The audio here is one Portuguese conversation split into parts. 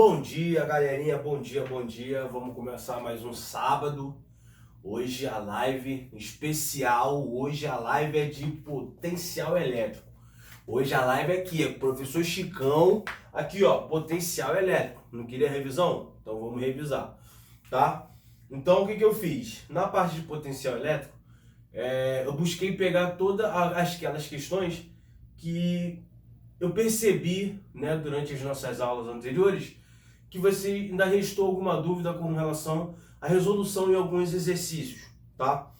Bom dia, galerinha, bom dia, bom dia. Vamos começar mais um sábado. Hoje a live especial, hoje a live é de potencial elétrico. Hoje a live aqui é professor Chicão, aqui ó, potencial elétrico. Não queria revisão? Então vamos revisar, tá? Então o que eu fiz? Na parte de potencial elétrico, eu busquei pegar todas aquelas questões que eu percebi, né, durante as nossas aulas anteriores, que você ainda restou alguma dúvida com relação à resolução em alguns exercícios, tá?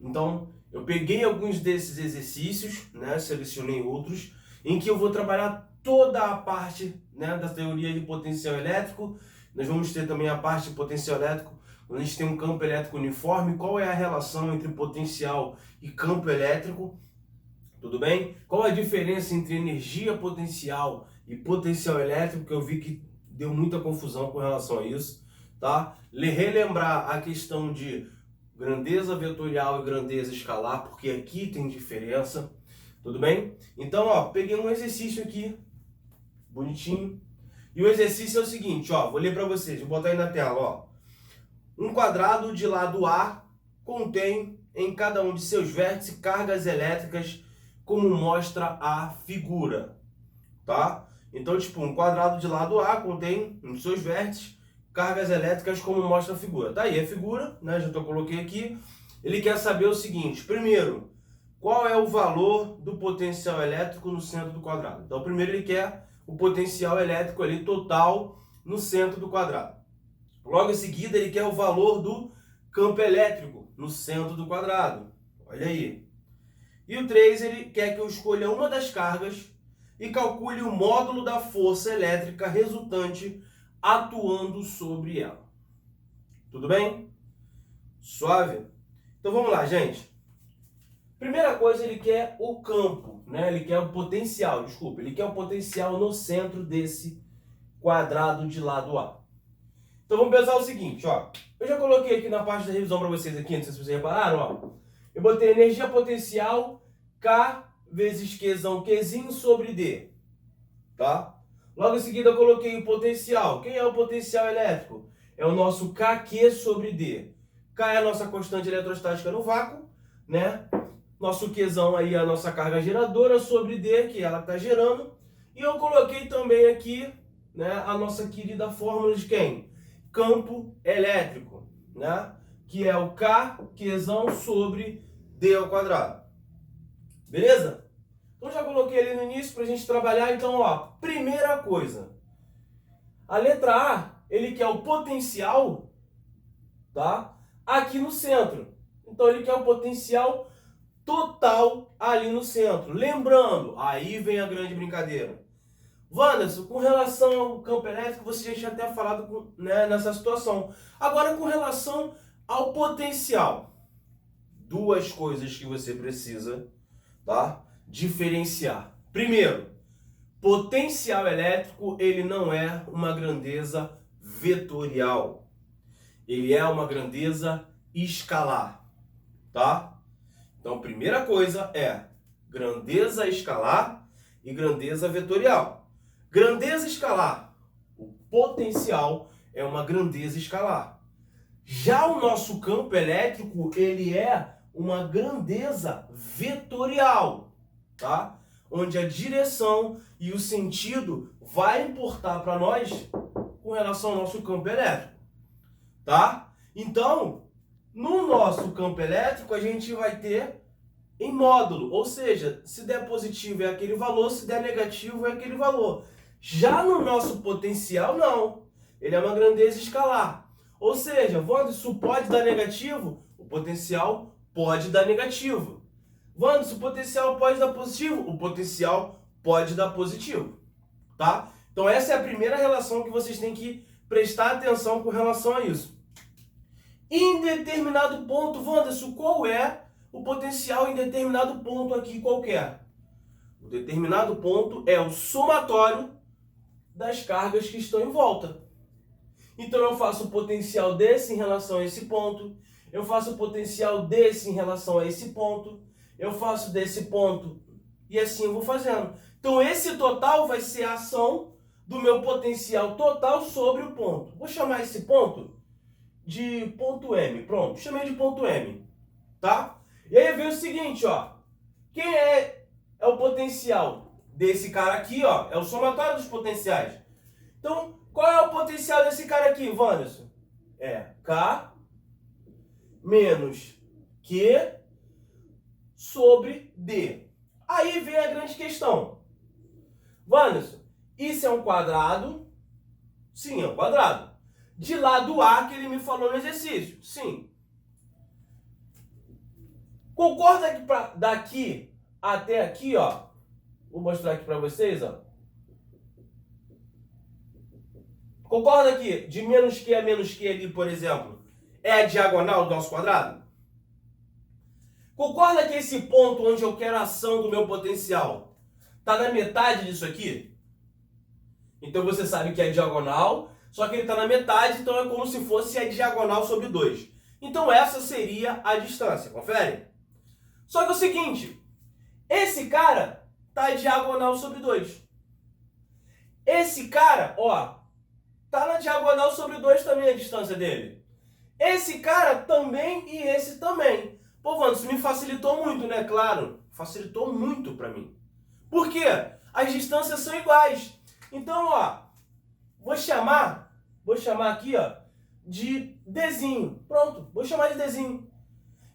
Então, eu peguei alguns desses exercícios, né, selecionei outros, em que eu vou trabalhar toda a parte, né, da teoria de potencial elétrico. Nós vamos ter também a parte de potencial elétrico, onde a gente tem um campo elétrico uniforme, qual é a relação entre potencial e campo elétrico. Tudo bem? Qual a diferença entre energia potencial e potencial elétrico, que eu vi que deu muita confusão com relação a isso, tá? Relembrar a questão de grandeza vetorial e grandeza escalar, porque aqui tem diferença, tudo bem? Então, ó, peguei um exercício aqui, bonitinho, e o exercício é o seguinte, ó, vou ler para vocês, vou botar aí na tela, ó. Um quadrado de lado A contém em cada um de seus vértices cargas elétricas, como mostra a figura, tá? Então, tipo, um quadrado de lado A contém em seus vértices cargas elétricas, como mostra a figura. Tá aí a figura, né? Já coloquei aqui. Ele quer saber o seguinte: primeiro, qual é o valor do potencial elétrico no centro do quadrado? Então, primeiro ele quer o potencial elétrico ali total no centro do quadrado. Logo em seguida, ele quer o valor do campo elétrico no centro do quadrado. Olha aí. E o 3, ele quer que eu escolha uma das cargas e calcule o módulo da força elétrica resultante atuando sobre ela. Tudo bem? Suave? Então vamos lá, gente. Primeira coisa, ele quer o campo, né? Ele quer o potencial, desculpa. Ele quer o potencial no centro desse quadrado de lado A. Então vamos pensar o seguinte, ó. Eu já coloquei aqui na parte da revisão para vocês aqui, não sei se vocês repararam, ó. Eu botei energia potencial K vezes Qzão, Qzinho sobre D, tá? Logo em seguida eu coloquei o potencial. Quem é o potencial elétrico? É o nosso Kq sobre D. K é a nossa constante eletrostática no vácuo, né? Nosso Qzão aí é a nossa carga geradora sobre D, que ela está gerando. E eu coloquei também aqui, né, a nossa querida fórmula de quem? Campo elétrico, né? Que é o Qzão sobre D ao quadrado. Beleza? Então já coloquei ali no início para a gente trabalhar. Então, ó, primeira coisa. A letra A, ele quer o potencial, tá? Aqui no centro. Então ele quer o potencial total ali no centro. Lembrando, aí vem a grande brincadeira. Wanderson, com relação ao campo elétrico, você já tinha até falado, né, nessa situação. Agora, com relação ao potencial, duas coisas que você precisa, tá, diferenciar. Primeiro, potencial elétrico, ele não é uma grandeza vetorial. Ele é uma grandeza escalar, tá? Então, primeira coisa é grandeza escalar e grandeza vetorial. Grandeza escalar, o potencial é uma grandeza escalar. Já o nosso campo elétrico, ele é uma grandeza vetorial, tá? Onde a direção e o sentido vai importar para nós com relação ao nosso campo elétrico, tá? Então, no nosso campo elétrico, a gente vai ter em módulo, ou seja, se der positivo é aquele valor, se der negativo é aquele valor. Já no nosso potencial, não. Ele é uma grandeza escalar. Ou seja, Wanderson, pode dar negativo? O potencial pode dar negativo. Wanderson, o potencial pode dar positivo? O potencial pode dar positivo. Tá? Então essa é a primeira relação que vocês têm que prestar atenção com relação a isso. Em determinado ponto, Wanderson, qual é o potencial em determinado ponto aqui qualquer? O determinado ponto é o somatório das cargas que estão em volta. Então eu faço o potencial desse em relação a esse ponto, eu faço o potencial desse em relação a esse ponto, eu faço desse ponto e assim eu vou fazendo. Então esse total vai ser a ação do meu potencial total sobre o ponto. Vou chamar esse ponto de ponto M. Pronto, chamei de ponto M. Tá? E aí vem o seguinte, ó. Quem é o potencial desse cara aqui, ó? É o somatório dos potenciais. Então, qual é o potencial desse cara aqui, Wanderson? É K menos Q sobre D. Aí vem a grande questão. Wanderson, isso é um quadrado? Sim, é um quadrado. De lado A que ele me falou no exercício? Sim. Concorda que daqui até aqui, ó, vou mostrar aqui para vocês, ó. Concorda que de menos Q a menos Q ali, por exemplo, é a diagonal do nosso quadrado? Concorda que esse ponto onde eu quero a ação do meu potencial está na metade disso aqui? Então você sabe que é diagonal, só que ele está na metade, então é como se fosse a diagonal sobre 2. Então essa seria a distância, confere? Só que é o seguinte, esse cara está diagonal sobre 2. Esse cara, ó, tá na diagonal sobre 2 também a distância dele. Esse cara também e esse também. Pô, mano, isso me facilitou muito, né? Claro, facilitou muito pra mim. Por quê? As distâncias são iguais. Então, ó, vou chamar aqui, ó, de Dzinho. Pronto, vou chamar de Dzinho.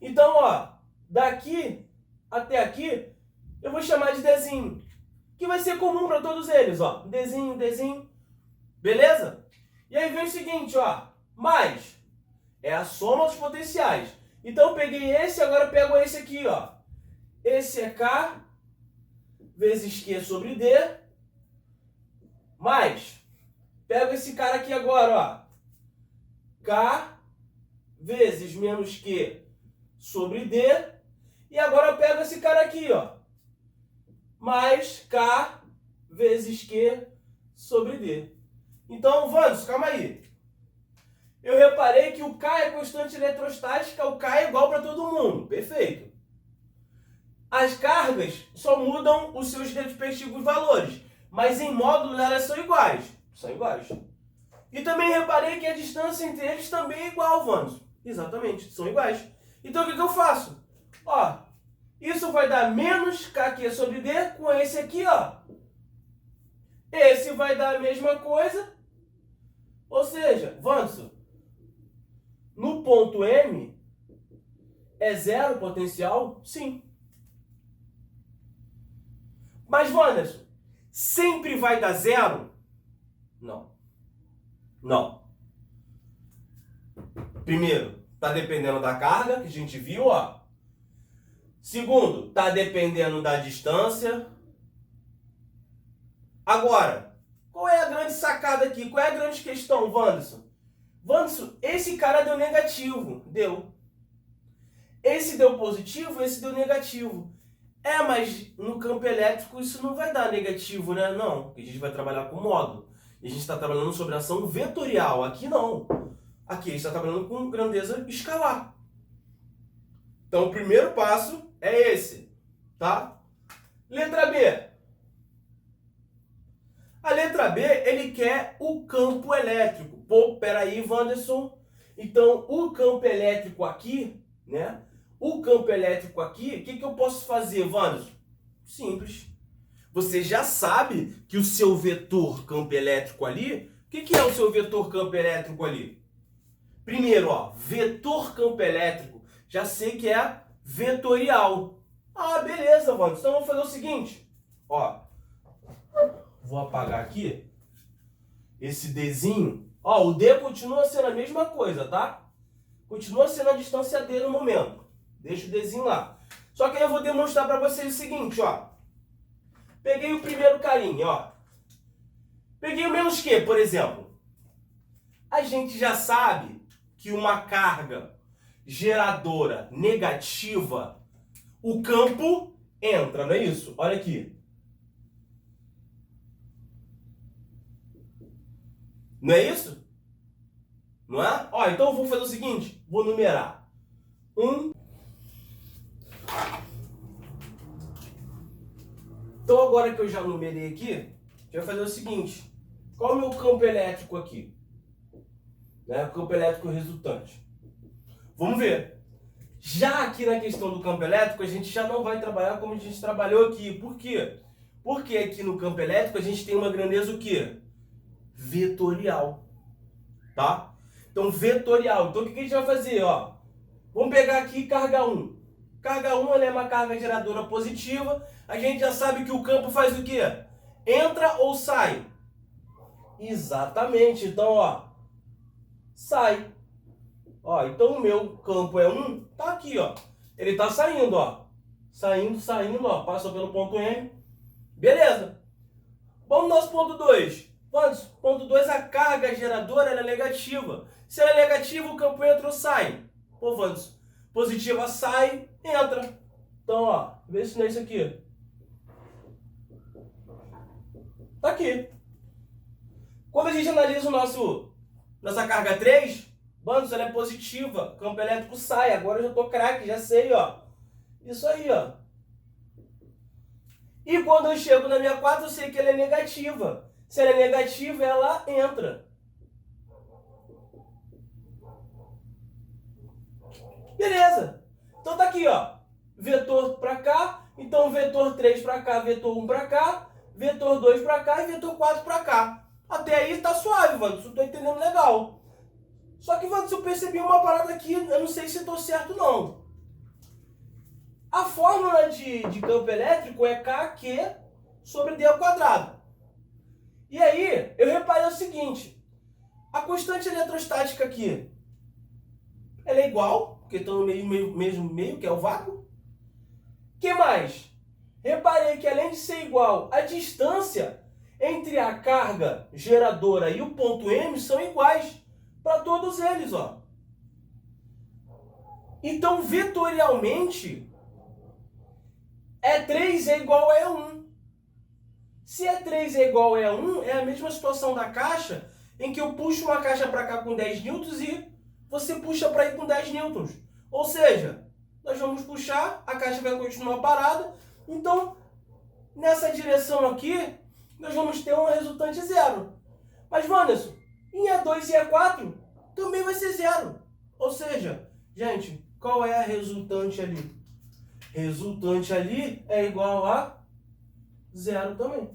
Então, ó, daqui até aqui, eu vou chamar de Dzinho. Que vai ser comum para todos eles, ó. Dzinho, Dzinho. Beleza? E aí vem o seguinte, ó. Mais é a soma dos potenciais. Então eu peguei esse, agora eu pego esse aqui, ó. Esse é K vezes Q sobre D. Mais, pego esse cara aqui agora, ó. K vezes menos Q sobre D. E agora eu pego esse cara aqui, ó. Mais K vezes Q sobre D. Então, Wanderson, calma aí. Eu reparei que o K é constante eletrostática, o K é igual para todo mundo. Perfeito. As cargas só mudam os seus respectivos valores, mas em módulos elas são iguais. São iguais. E também reparei que a distância entre eles também é igual, Wanderson. Exatamente, são iguais. Então o que eu faço? Ó, isso vai dar menos KQ sobre D com esse aqui, ó. Esse vai dar a mesma coisa. Ou seja, Wanderson, no ponto M, é zero potencial? Sim. Mas, Wanderson, sempre vai dar zero? Não. Não. Primeiro, está dependendo da carga, que a gente viu, ó. Segundo, está dependendo da distância. Agora, qual é a grande sacada aqui? Qual é a grande questão, Wanderson? Wanderson, esse cara deu negativo. Deu. Esse deu positivo, esse deu negativo. É, mas no campo elétrico isso não vai dar negativo, né? Não, porque a gente vai trabalhar com módulo. E a gente está trabalhando sobre ação vetorial. Aqui não. Aqui a gente está trabalhando com grandeza escalar. Então o primeiro passo é esse, tá? Letra B. A letra B, ele quer o campo elétrico. Pô, peraí, Wanderson. Então, o campo elétrico aqui, né? O campo elétrico aqui, o que eu posso fazer, Wanderson? Simples. Você já sabe que o seu vetor campo elétrico ali, o que é o seu vetor campo elétrico ali? Primeiro, ó, vetor campo elétrico, já sei que é vetorial. Ah, beleza, Wanderson. Então, vamos fazer o seguinte, ó. Vou apagar aqui esse Dzinho. Ó, o D continua sendo a mesma coisa, tá? Continua sendo a distância D no momento. Deixa o Dzinho lá. Só que aí eu vou demonstrar para vocês o seguinte, ó. Peguei o primeiro carinha, ó. Peguei o menos Q, por exemplo. A gente já sabe que uma carga geradora negativa, o campo entra, não é isso? Olha aqui. Não é isso? Não é? Ó, então eu vou fazer o seguinte, vou numerar. 1. Então agora que eu já numerei aqui, a gente vai fazer o seguinte. Qual é o meu campo elétrico aqui? Né? O campo elétrico resultante. Vamos ver. Já aqui na questão do campo elétrico, a gente já não vai trabalhar como a gente trabalhou aqui. Por quê? Porque aqui no campo elétrico a gente tem uma grandeza o quê? Vetorial. Tá? Então, vetorial. Então, o que a gente vai fazer? Ó, vamos pegar aqui carga 1. Carga 1 ela é uma carga geradora positiva. A gente já sabe que o campo faz o quê? Entra ou sai? Exatamente. Então, ó, sai. Ó, então o meu campo é 1, tá aqui, ó. Ele tá saindo, ó. Saindo, ó. Passa pelo ponto M. Beleza. Vamos no nosso ponto 2. Ponto 2, a carga geradora ela é negativa. Se ela é negativa, o campo entra ou sai? Pô, Vandes, positiva sai, entra. Então, ó, vê se não é isso aqui. Tá aqui. Quando a gente analisa nossa carga 3, Vandes, ela é positiva. Campo elétrico sai. Agora eu já tô craque, já sei, ó. Isso aí, ó. E quando eu chego na minha 4, eu sei que ela é negativa. Se ela é negativa, ela entra. Beleza. Então tá aqui, ó. Vetor para cá. Então vetor 3 para cá, vetor 1 para cá, vetor 2 para cá e vetor 4 para cá. Até aí tá suave, Vandes. Eu tô entendendo legal. Só que, Vandes, eu percebi uma parada aqui. Eu não sei se eu tô certo, não. A fórmula de campo elétrico é KQ sobre D ao quadrado. E aí, eu reparei o seguinte. A constante eletrostática aqui, ela é igual, porque estão no mesmo meio, que é o vácuo. O que mais? Reparei que além de ser igual, a distância entre a carga geradora e o ponto M são iguais para todos eles, ó. Então, vetorialmente, E3 é igual a E1. Se E3 é igual a E1, é a mesma situação da caixa, em que eu puxo uma caixa para cá com 10 newtons e você puxa para aí com 10 newtons. Ou seja, nós vamos puxar, a caixa vai continuar parada. Então, nessa direção aqui, nós vamos ter uma resultante zero. Mas, Wanderson, em E2 e E4 também vai ser zero. Ou seja, gente, qual é a resultante ali? Resultante ali é igual a zero também.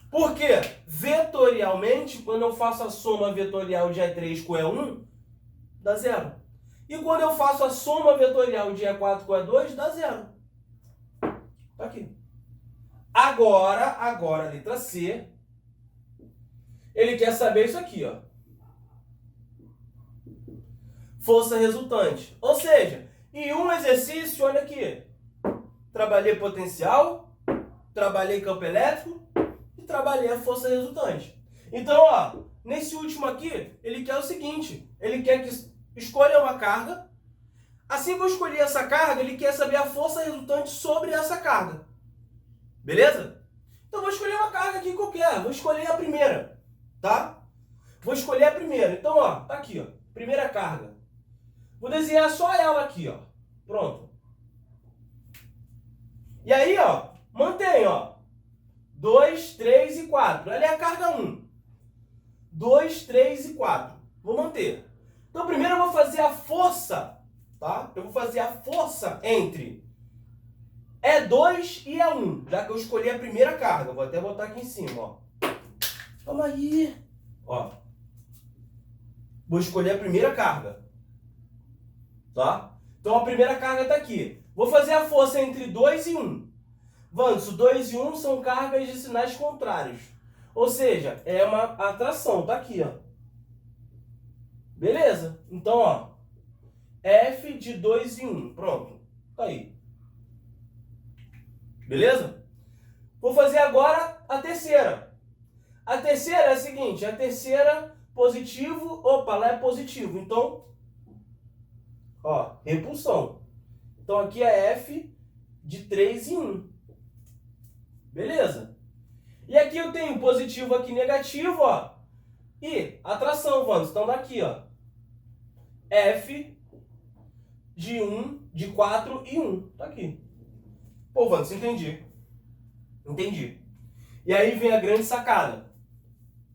Porque, vetorialmente, quando eu faço a soma vetorial de E3 com E1, dá zero. E quando eu faço a soma vetorial de E4 com E2, dá zero. Tá aqui. Agora, a letra C, ele quer saber isso aqui, ó. Força resultante. Ou seja, em um exercício, olha aqui. Trabalhei potencial, trabalhei campo elétrico e trabalhei a força resultante. Então, ó, nesse último aqui, ele quer o seguinte. Ele quer que escolha uma carga. Assim que eu escolhi essa carga, ele quer saber a força resultante sobre essa carga. Beleza? Então, vou escolher uma carga aqui qualquer. Vou escolher a primeira, tá? Vou escolher a primeira. Então, ó, tá aqui, ó. Primeira carga. Vou desenhar só ela aqui, ó. Pronto. E aí, ó, mantém, ó. 2, 3 e 4. Ela é a carga 1. 2, 3 e 4. Vou manter. Então, primeiro eu vou fazer a força, tá? Eu vou fazer a força entre E2 e E1, já que eu escolhi a primeira carga. Vou até botar aqui em cima, ó. Calma aí. Ó. Vou escolher a primeira carga. Tá? Então, a primeira carga está aqui. Vou fazer a força entre 2 e 1. Vanderson, 2 e 1 são cargas de sinais contrários. Ou seja, é uma atração. Tá aqui, ó. Beleza? Então, ó. F de 2 e 1. Pronto. Tá aí. Beleza? Vou fazer agora a terceira. A terceira é a seguinte. A terceira, positivo. Opa, lá é positivo. Então, ó, repulsão. Então, aqui é F de 3 e 1. Beleza? E aqui eu tenho positivo aqui, negativo, ó. E atração, vamos. Então, daqui, ó. F de 1, de 4 e 1. Tá aqui. Pô, Vandes, entendi. Entendi. E aí vem a grande sacada.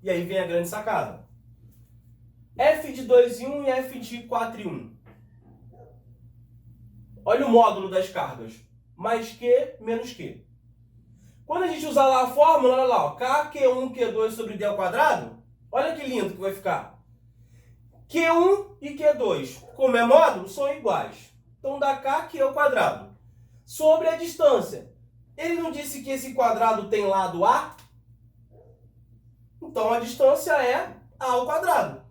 E aí vem a grande sacada. F de 2 em 1 e F de 4 em 1. Olha o módulo das cargas. Mais Q menos Q. Quando a gente usar lá a fórmula, olha lá, ó, K, Q1, Q2 sobre D ao quadrado, olha que lindo que vai ficar. Q1 e Q2, como é módulo, são iguais. Então dá K, Q ao quadrado. Sobre a distância. Ele não disse que esse quadrado tem lado A? Então a distância é A ao quadrado.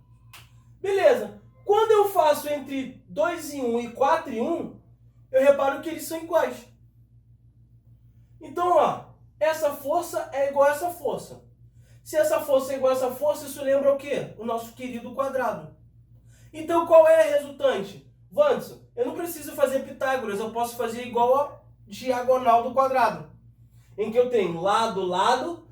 Beleza. Quando eu faço entre 2 em 1 e 4 em 1, eu reparo que eles são iguais. Então, ó, essa força é igual a essa força. Se essa força é igual a essa força, isso lembra o quê? O nosso querido quadrado. Então, qual é a resultante? Wanderson, eu não preciso fazer Pitágoras, eu posso fazer igual a diagonal do quadrado. Em que eu tenho lado, lado,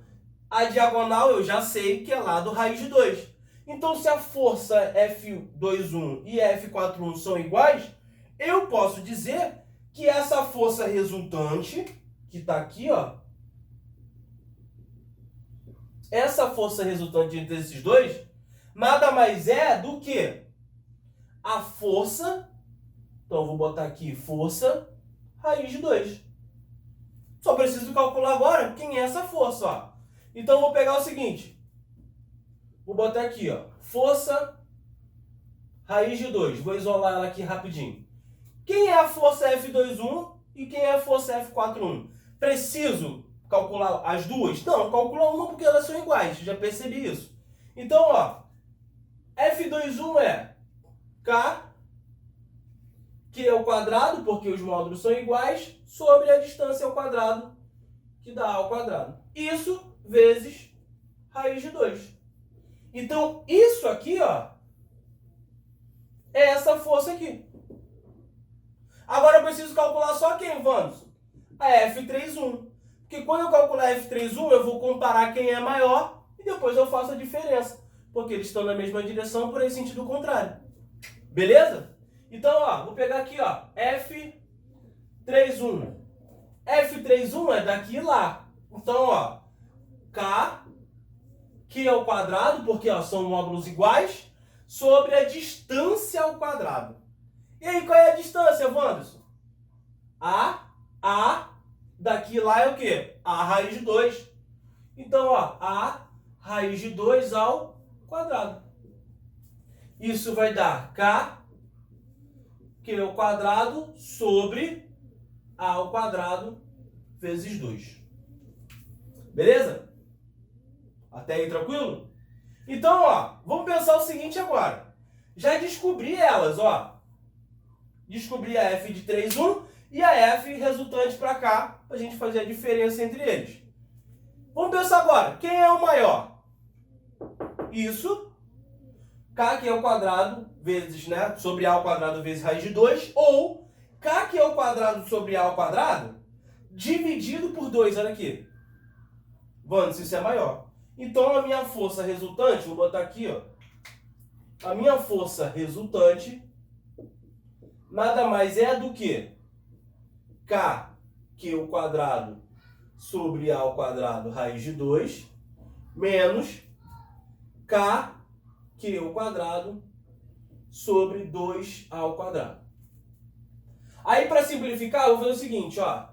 a diagonal eu já sei que é lado raiz de 2. Então, se a força F21 e F41 são iguais, eu posso dizer que essa força resultante, que está aqui, ó, essa força resultante entre esses dois, nada mais é do que a força, então eu vou botar aqui força raiz de 2. Só preciso calcular agora quem é essa força, ó. Então eu vou pegar o seguinte, vou botar aqui, ó, força raiz de 2. Vou isolar ela aqui rapidinho. Quem é a força F21 e quem é a força F41? Preciso calcular as duas? Não, calcula uma porque elas são iguais, já percebi isso. Então, ó, F21 é K, que é o quadrado, porque os módulos são iguais, sobre a distância ao quadrado, que dá A ao quadrado. Isso vezes raiz de 2. Então, isso aqui, ó, é essa força aqui. Agora eu preciso calcular só quem, Wanderson? A F31. Porque quando eu calcular a F31, eu vou comparar quem é maior e depois eu faço a diferença. Porque eles estão na mesma direção, porém sentido contrário. Beleza? Então, ó, vou pegar aqui, ó, F31. F31 é daqui e lá. Então, ó, K, que é o quadrado, porque ó, são módulos iguais, sobre a distância ao quadrado. E aí, qual é a distância, Wanderson? A, daqui lá é o quê? A raiz de 2. Então, ó, A raiz de 2 ao quadrado. Isso vai dar K, que é o quadrado, sobre A ao quadrado, vezes 2. Beleza? Até aí, tranquilo? Então, ó, vamos pensar o seguinte agora. Já descobri elas, ó. Descobri a F de 3,1 e a F resultante para cá, para a gente fazer a diferença entre eles. Vamos pensar agora, quem é o maior? Isso, K que é o quadrado vezes, né, sobre A ao quadrado vezes raiz de 2, ou K que é o quadrado sobre A ao quadrado, dividido por 2, olha aqui. Vamos, isso é maior. Então a minha força resultante, vou botar aqui, ó, a minha força resultante nada mais é do que K, que é o quadrado sobre A ao quadrado raiz de 2, menos K, que é o quadrado sobre 2A ao quadrado. Aí, para simplificar, eu vou fazer o seguinte, ó.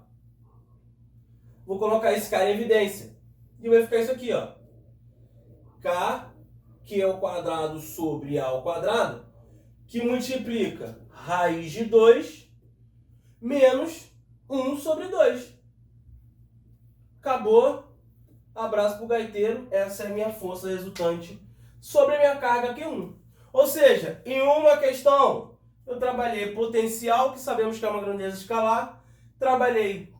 Vou colocar esse cara em evidência. E vai ficar isso aqui, ó. K, que é o quadrado sobre A ao quadrado, que multiplica raiz de 2 menos 1 sobre 2. Acabou. Abraço pro gaiteiro. Essa é a minha força resultante sobre a minha carga Q1. Ou seja, em uma questão, eu trabalhei potencial, que sabemos que é uma grandeza escalar. Trabalhei,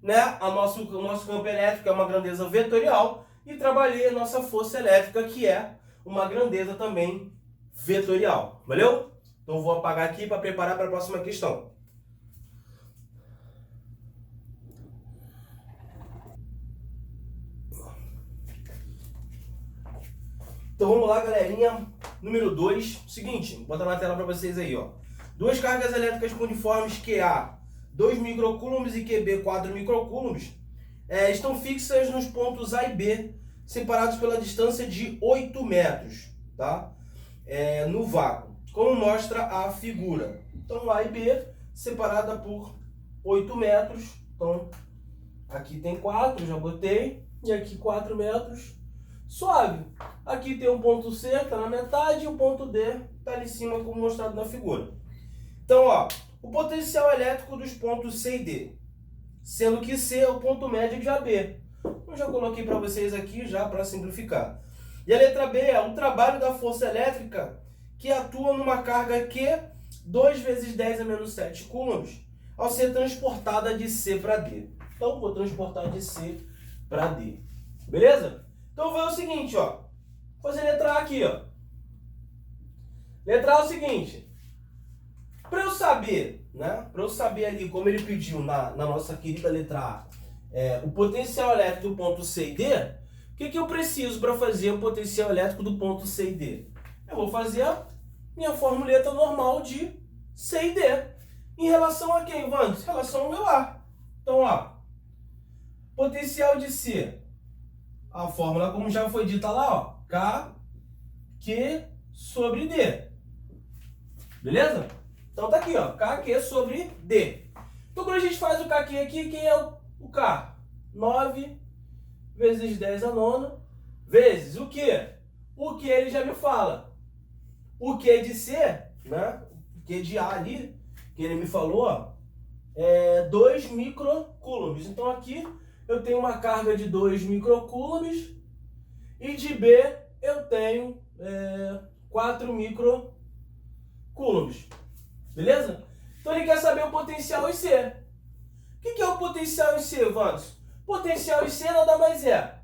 né, o nosso campo elétrico, que é uma grandeza vetorial. E trabalhei a nossa força elétrica, que é uma grandeza também vetorial. Valeu? Então vou apagar aqui para preparar para a próxima questão. Então vamos lá, galerinha. Número 2. Seguinte, vou botar na tela para vocês aí, ó. Duas cargas elétricas cuneiformes QA 2 microcoulombs e QB 4 microcoulombs estão fixas nos pontos A e B, separados pela distância de 8 metros, tá? No vácuo, como mostra a figura. Então, A e B separada por 8 metros. Então, aqui tem 4, já botei. E aqui 4 metros. Suave. Aqui tem o ponto C, está na metade, e o ponto D está ali em cima, como mostrado na figura. Então, ó, o potencial elétrico dos pontos C e D, sendo que C é o ponto médio de AB. Eu já coloquei para vocês aqui, já para simplificar. E a letra B é o trabalho da força elétrica que atua numa carga Q, 2 vezes 10 a menos 7 coulombs, ao ser transportada de C para D. Então, vou transportar de C para D. Beleza? Então, vou fazer o seguinte, ó. Vou fazer letra A aqui, ó. Letra A é o seguinte. Para eu saber, né? Para eu saber ali, como ele pediu na nossa querida letra A, o potencial elétrico do ponto C e D, o que eu preciso para fazer o potencial elétrico do ponto C e D? Eu vou fazer a minha formuleta normal de C e D. Em relação a quem, Wanderson? Em relação ao meu A. Então, ó, potencial de C, a fórmula como já foi dita lá, ó, K, Q sobre D. Beleza? Então tá aqui, ó, KQ sobre D. Então quando a gente faz o KQ aqui, quem é o K? 9 vezes 10 a nona, vezes o quê? O que ele já me fala. O que de C, né? O que de A ali, que ele me falou, ó, é 2 microcoulombs. Então aqui eu tenho uma carga de 2 microcoulombs e de B eu tenho 4 microcoulombs. Beleza? Então ele quer saber o potencial em C. O que é o potencial em C, Wanderson? Potencial em C nada mais é.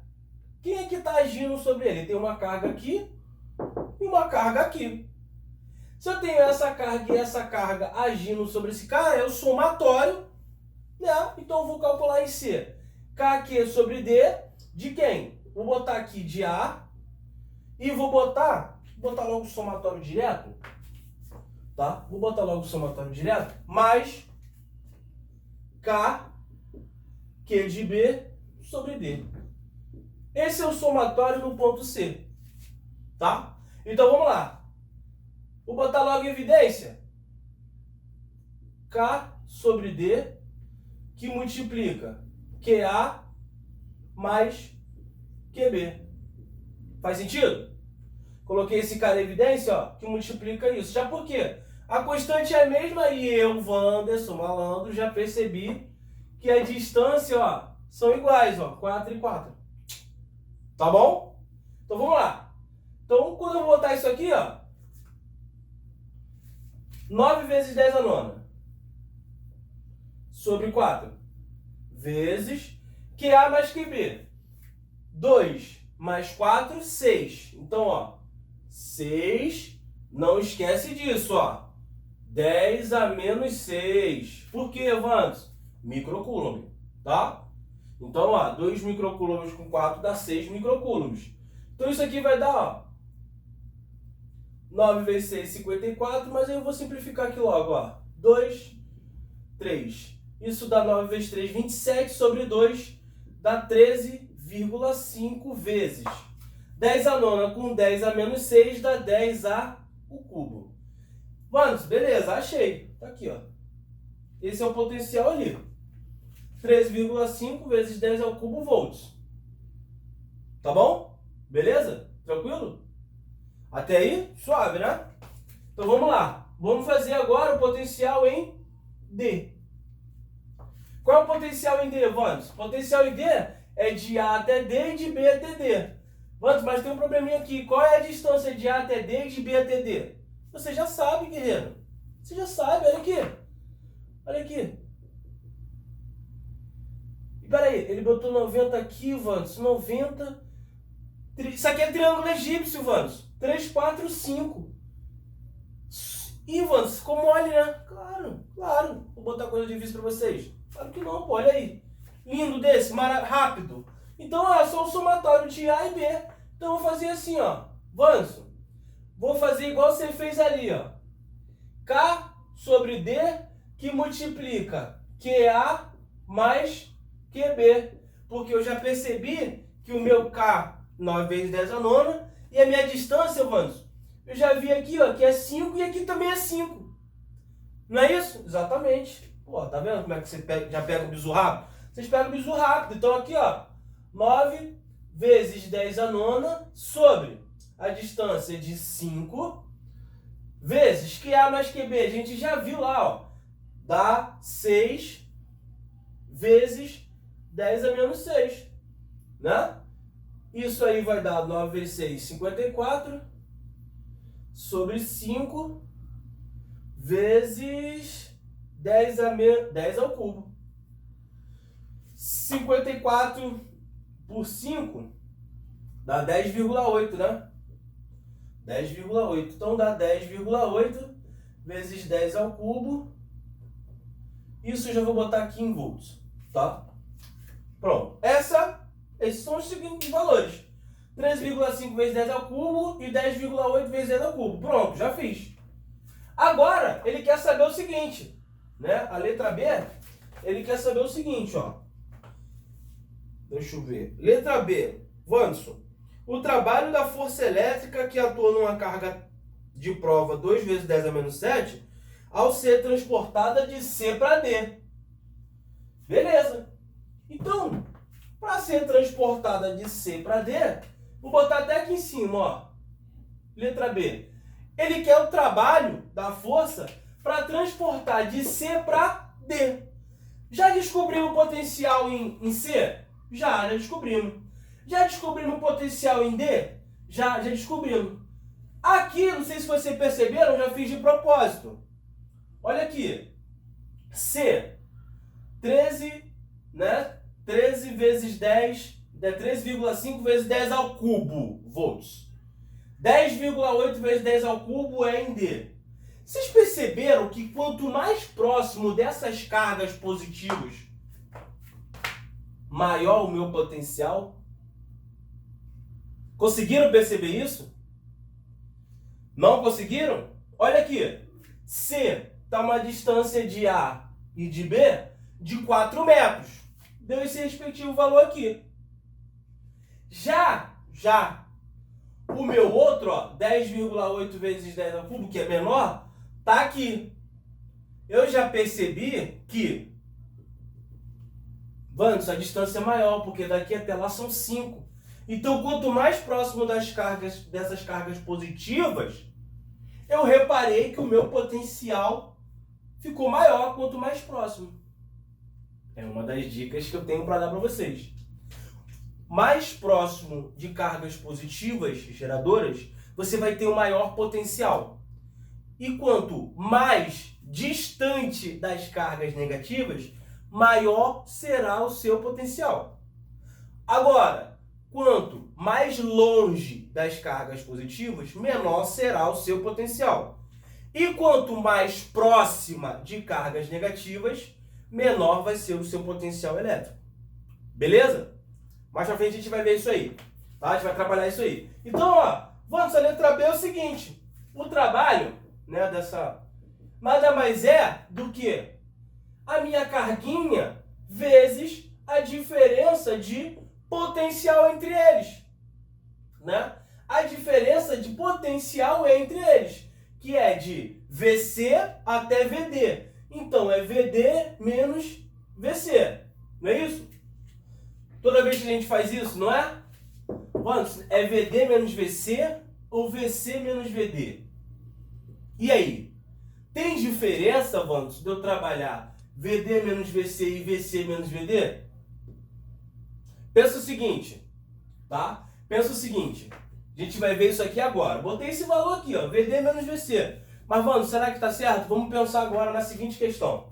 Quem é que está agindo sobre ele? Tem uma carga aqui e uma carga aqui. Se eu tenho essa carga e essa carga agindo sobre esse cara, é o somatório, né? Então eu vou calcular em C. KQ sobre D de quem? Vou botar aqui de A e vou botar logo o somatório direto. Tá? Vou botar logo o somatório direto, mais K, Q de B sobre D. Esse é o somatório no ponto C. Tá? Então vamos lá. Vou botar logo em evidência. K sobre D, que multiplica QA mais QB. Faz sentido? Coloquei esse cara em evidência, ó, que multiplica isso. Já por quê? A constante é a mesma e eu, Wanderson, malandro, já percebi que a distância, ó, são iguais, ó, 4 e 4. Tá bom? Então vamos lá. Então, quando eu vou botar isso aqui, ó, 9 vezes 10 a nona sobre 4 vezes QA mais QB. 2 mais 4, 6. Então, ó, 6, não esquece disso, ó. 10 a menos 6. Por quê, Wanderson? Microcoulomb, tá? Então, ó, 2 microcoulombs com 4 dá 6 microcoulombs. Então, isso aqui vai dar, ó, 9 vezes 6, 54, mas aí eu vou simplificar aqui logo, ó. 2, 3. Isso dá 9 vezes 3, 27, sobre 2, dá 13,5 vezes. 10 a nona com 10 a menos 6 dá 10 a o cubo. Wanderson, beleza, achei. Tá aqui, ó. Esse é o potencial ali. 13,5 vezes 10 ao cubo volts. Tá bom? Beleza? Tranquilo? Até aí, suave, né? Então vamos lá. Vamos fazer agora o potencial em D. Qual é o potencial em D, Wanderson? O potencial em D é de A até D e de B até D. Wanderson, mas tem um probleminha aqui. Qual é a distância de A até D e de B até D? Você já sabe, guerreiro. Você já sabe, olha aqui. Olha aqui. E peraí, ele botou 90 aqui, Wanderson. 90. Isso aqui é triângulo egípcio, Wanderson. 3, 4, 5. Ih, Wanderson, ficou mole, né? Claro, claro. Vou botar coisa difícil pra vocês. Claro que não, pô. Olha aí. Lindo desse, rápido. Então, é só o somatório de A e B. Então, eu vou fazer assim, ó. Wanderson, vou fazer igual você fez ali, ó. K sobre D, que multiplica QA mais QB. Porque eu já percebi que o meu K 9 vezes 10 a nona. E a minha distância, Wanderson, eu já vi aqui, ó, que é 5 e aqui também é 5. Não é isso? Exatamente. Pô, tá vendo como é que você já pega o bizu rápido? Vocês pegam o bizu rápido. Então aqui, ó, 9 vezes 10 a nona sobre a distância de 5 vezes QA mais QB. A gente já viu lá, ó, dá 6 vezes 10 a menos 6, né? Isso aí vai dar 9 vezes 6, 54, sobre 5 vezes 10 ao cubo. 54 por 5 dá 10,8, né? 10,8. Então dá 10,8 vezes 10 ao cubo. Isso eu já vou botar aqui em volts, tá? Pronto. Esses são os seguintes valores. 13,5 vezes 10 ao cubo e 10,8 vezes 10 ao cubo. Pronto, já fiz. Agora, ele quer saber o seguinte, né? A letra B, ele quer saber o seguinte, ó. Deixa eu ver. Letra B. Wanderson, o trabalho da força elétrica que atua numa carga de prova 2 vezes 10 a menos 7, ao ser transportada de C para D. Beleza. Então, para ser transportada de C para D, vou botar até aqui em cima, ó. Letra B. Ele quer o trabalho da força para transportar de C para D. Já descobrimos o potencial em C? Já descobrimos. Já descobrimos o potencial em D? Já descobrimos. Aqui, não sei se vocês perceberam, eu já fiz de propósito. Olha aqui. C, 13, né? 13 vezes 10, 13,5 vezes 10 ao cubo, volts. 10,8 vezes 10 ao cubo é em D. Vocês perceberam que quanto mais próximo dessas cargas positivas, maior o meu potencial? Conseguiram perceber isso? Não conseguiram? Olha aqui. C está uma distância de A e de B de 4 metros. Deu esse respectivo valor aqui. Já o meu outro, ó, 10,8 vezes 10 ao cubo, que é menor, tá aqui. Eu já percebi que, Wanderson, a distância é maior, porque daqui até lá são 5. Então, quanto mais próximo dessas cargas positivas, eu reparei que o meu potencial ficou maior quanto mais próximo. É uma das dicas que eu tenho para dar para vocês. Mais próximo de cargas positivas, geradoras, você vai ter um maior potencial. E quanto mais distante das cargas negativas, maior será o seu potencial. Agora, quanto mais longe das cargas positivas, menor será o seu potencial. E quanto mais próxima de cargas negativas, menor vai ser o seu potencial elétrico. Beleza? Mais pra frente a gente vai ver isso aí. Tá? A gente vai trabalhar isso aí. Então, ó, vamos, a letra B é o seguinte. O trabalho, né, nada mais é do que a minha carguinha vezes a diferença de potencial entre eles, né? A diferença de potencial entre eles, que é de VC até VD. Então, é VD menos VC, não é isso? Toda vez que a gente faz isso, não é? É VD menos VC ou VC menos VD? E aí? Tem diferença, Wanderson, de eu trabalhar VD menos VC e VC menos VD? Pensa o seguinte, tá? Pensa o seguinte, a gente vai ver isso aqui agora. Botei esse valor aqui, ó, VD menos VC. Mas, Wanderson, será que tá certo? Vamos pensar agora na seguinte questão.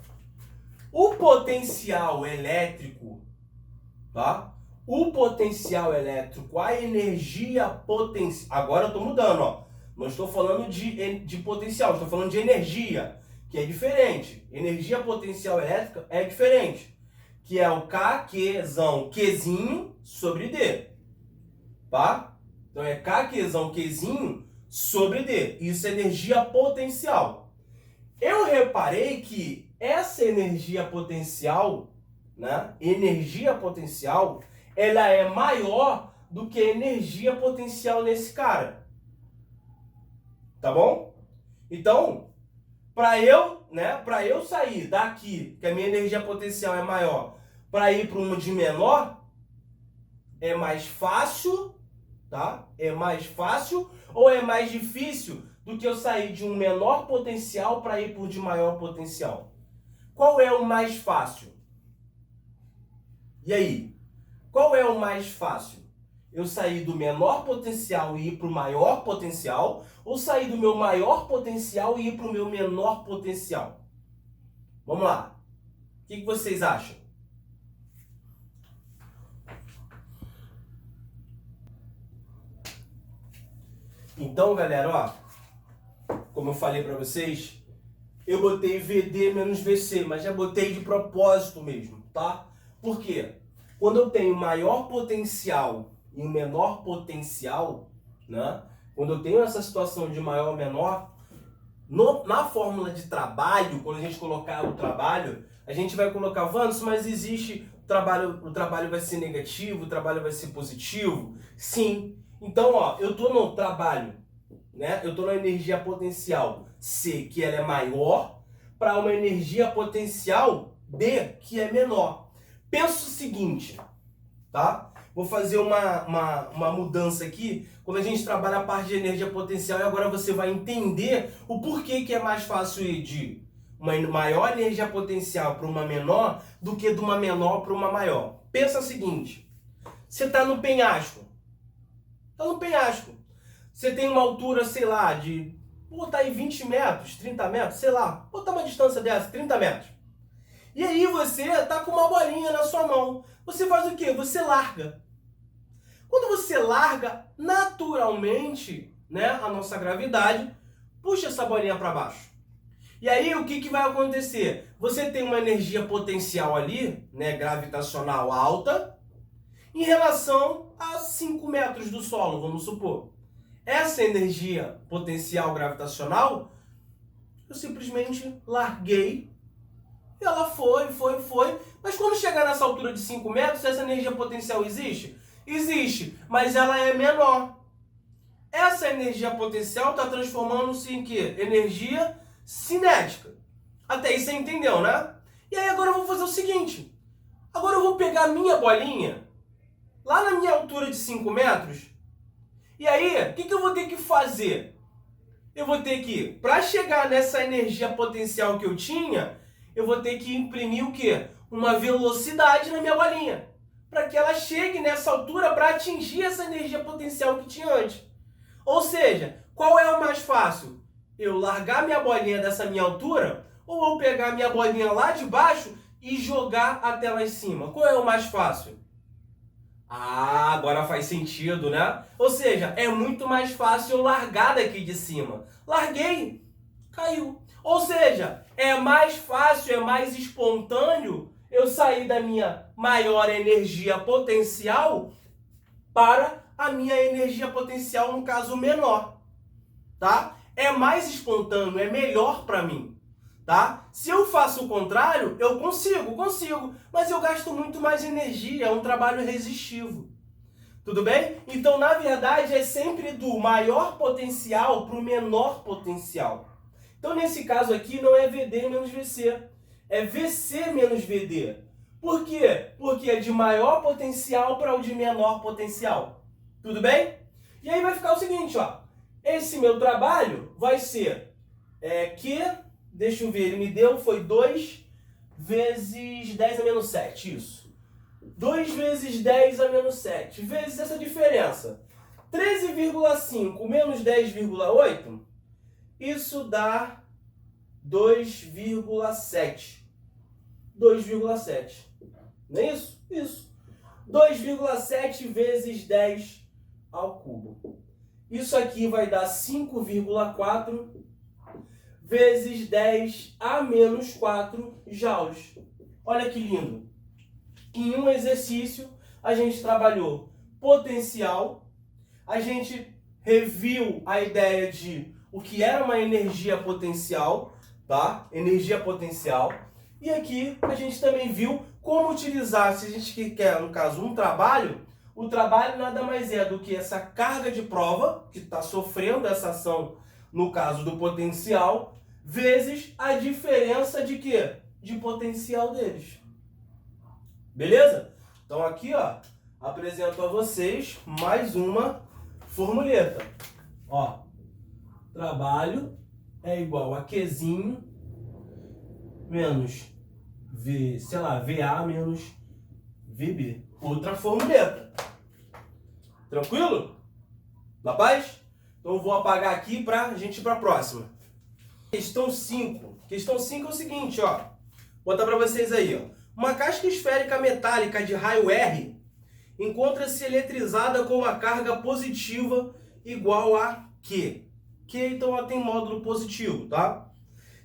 O potencial elétrico, tá? O potencial elétrico, a energia potencial... Agora eu estou mudando, ó. Não estou falando de potencial, estou falando de energia, que é diferente. Energia potencial elétrica é diferente, que é o Kzão Qzinho sobre D, tá? Então é Kzão Qzinho sobre D. Isso é energia potencial. Eu reparei que essa energia potencial, né? Energia potencial, ela é maior do que a energia potencial nesse cara. Tá bom? Então, para eu sair daqui, que a minha energia potencial é maior, para ir para uma de menor, é mais fácil, tá? É mais fácil ou é mais difícil do que eu sair de um menor potencial para ir para um de maior potencial? Qual é o mais fácil? E aí? Qual é o mais fácil? Eu sair do menor potencial e ir para o maior potencial, ou sair do meu maior potencial e ir para o meu menor potencial? Vamos lá. O que vocês acham? Então, galera, ó, como eu falei para vocês, eu botei VD menos VC, mas já botei de propósito mesmo, tá? Por quê? Quando eu tenho maior potencial e um menor potencial, né? Quando eu tenho essa situação de maior ou menor, na fórmula de trabalho, quando a gente colocar o trabalho, a gente vai colocar, Vandos, mas existe o trabalho vai ser negativo, o trabalho vai ser positivo? Sim. Então, ó, eu tô no trabalho, né? Eu tô na energia potencial C, que ela é maior, para uma energia potencial D, que é menor. Pensa o seguinte, tá? Vou fazer uma mudança aqui, quando a gente trabalha a parte de energia potencial, e agora você vai entender o porquê que é mais fácil ir de uma maior energia potencial para uma menor do que de uma menor para uma maior. Pensa o seguinte, você está no penhasco. Está no penhasco. Você tem uma altura, sei lá, de... Vou botar aí 20 metros, 30 metros, sei lá. Vou botar uma distância dessa, 30 metros. E aí você está com uma bolinha na sua mão. Você faz o quê? Você larga. Quando você larga, naturalmente, né, a nossa gravidade puxa essa bolinha para baixo. E aí o que vai acontecer? Você tem uma energia potencial ali, né, gravitacional alta, em relação a 5 metros do solo, vamos supor. Essa energia potencial gravitacional, eu simplesmente larguei, e ela foi. Mas quando chegar nessa altura de 5 metros, essa energia potencial existe? Existe, mas ela é menor. Essa energia potencial está transformando-se em quê? Energia cinética. Até aí você entendeu, né? E aí agora eu vou fazer o seguinte. Agora eu vou pegar a minha bolinha, lá na minha altura de 5 metros, e aí, o que eu vou ter que fazer? Eu vou ter que, para chegar nessa energia potencial que eu tinha, eu vou ter que imprimir o quê? Uma velocidade na minha bolinha, para que ela chegue nessa altura para atingir essa energia potencial que tinha antes. Ou seja, qual é o mais fácil? Eu largar minha bolinha dessa minha altura, ou eu pegar minha bolinha lá de baixo e jogar até lá em cima? Qual é o mais fácil? Ah, agora faz sentido, né? Ou seja, é muito mais fácil eu largar daqui de cima. Larguei, caiu. Ou seja, é mais fácil, é mais espontâneo eu sair da minha maior energia potencial para a minha energia potencial, no caso, menor. Tá? É mais espontâneo, é melhor para mim. Tá? Se eu faço o contrário, eu consigo, mas eu gasto muito mais energia, é um trabalho resistivo. Tudo bem? Então, na verdade, é sempre do maior potencial para o menor potencial. Então, nesse caso aqui, não é VD menos VC, é VC menos VD. Por quê? Porque é de maior potencial para o de menor potencial. Tudo bem? E aí vai ficar o seguinte, ó. Esse meu trabalho vai ser que... Deixa eu ver, ele me deu, foi 2 vezes 10 a menos 7, isso. 2 vezes 10 a menos 7, vezes essa diferença. 13,5 menos 10,8, isso dá 2,7. 2,7. Não é isso? Isso. 2,7 vezes 10 ao cubo. Isso aqui vai dar 5,4 vezes 10 a menos 4 joules. Olha que lindo. Em um exercício, a gente trabalhou potencial, a gente reviu a ideia de o que era uma energia potencial, tá? Energia potencial. E aqui a gente também viu como utilizar, se a gente quer, no caso, um trabalho, O trabalho nada mais é do que essa carga de prova, que está sofrendo essa ação, no caso do potencial, vezes a diferença de quê? De potencial deles. Beleza? Então aqui, ó, apresento a vocês mais uma formuleta. Ó, trabalho é igual a Qzinho menos V, sei lá, VA menos VB. Outra formuleta. Tranquilo? Na paz? Então eu vou apagar aqui pra gente ir pra próxima. Questão 5. Questão 5 é o seguinte, ó. Vou botar pra vocês aí, ó. Uma casca esférica metálica de raio R encontra-se eletrizada com uma carga positiva igual a Q. Q, então, ela tem módulo positivo, tá?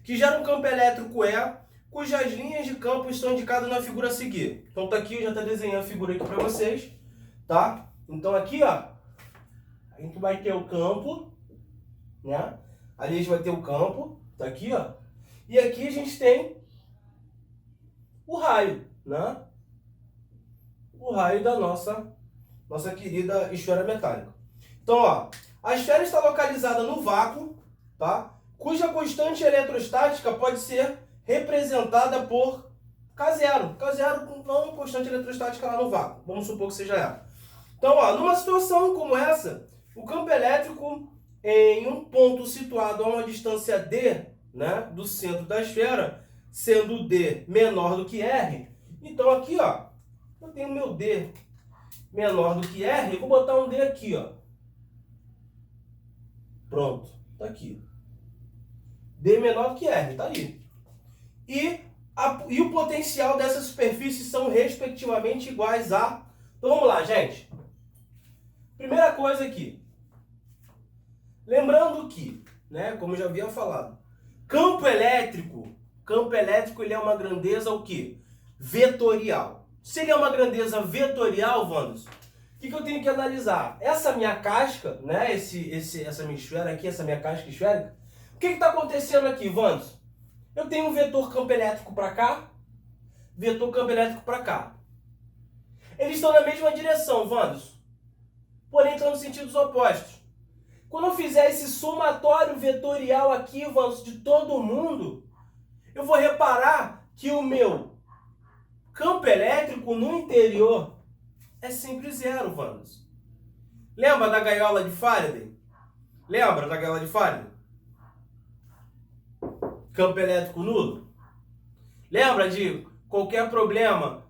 Que gera um campo elétrico E, cujas linhas de campo estão indicadas na figura a seguir. Então tá aqui, eu já tá desenhando a figura aqui pra vocês, tá? Então aqui, ó, a gente vai ter o campo, né? Ali a gente vai ter o campo, tá aqui, ó. E aqui a gente tem o raio, né? O raio da nossa querida esfera metálica. Então, ó, a esfera está localizada no vácuo, tá? Cuja constante eletrostática pode ser representada por K0. K0 não constante eletrostática lá no vácuo. Vamos supor que seja ela. Então, ó, numa situação como essa, o campo elétrico em um ponto situado a uma distância D, né, do centro da esfera, sendo D menor do que R, então aqui, ó, eu tenho meu D menor do que R, eu vou botar um D aqui, ó. Pronto, tá aqui. D menor do que R, tá ali. E o potencial dessas superfícies são respectivamente iguais a... Então vamos lá, gente. Primeira coisa aqui. Lembrando que, né, como eu já havia falado, campo elétrico ele é uma grandeza o quê? Vetorial. Se ele é uma grandeza vetorial, Wanderson, o que eu tenho que analisar? Essa minha casca, né, essa minha esfera aqui, essa minha casca esférica, o que está acontecendo aqui, Wanderson? Eu tenho um vetor campo elétrico para cá, vetor campo elétrico para cá. Eles estão na mesma direção, Wanderson, porém estão nos sentidos opostos. Quando eu fizer esse somatório vetorial aqui, Wanderson, de todo mundo, eu vou reparar que o meu campo elétrico no interior é sempre zero, Wanderson. Lembra da gaiola de Faraday? Lembra da gaiola de Faraday? Campo elétrico nulo? Lembra de qualquer problema,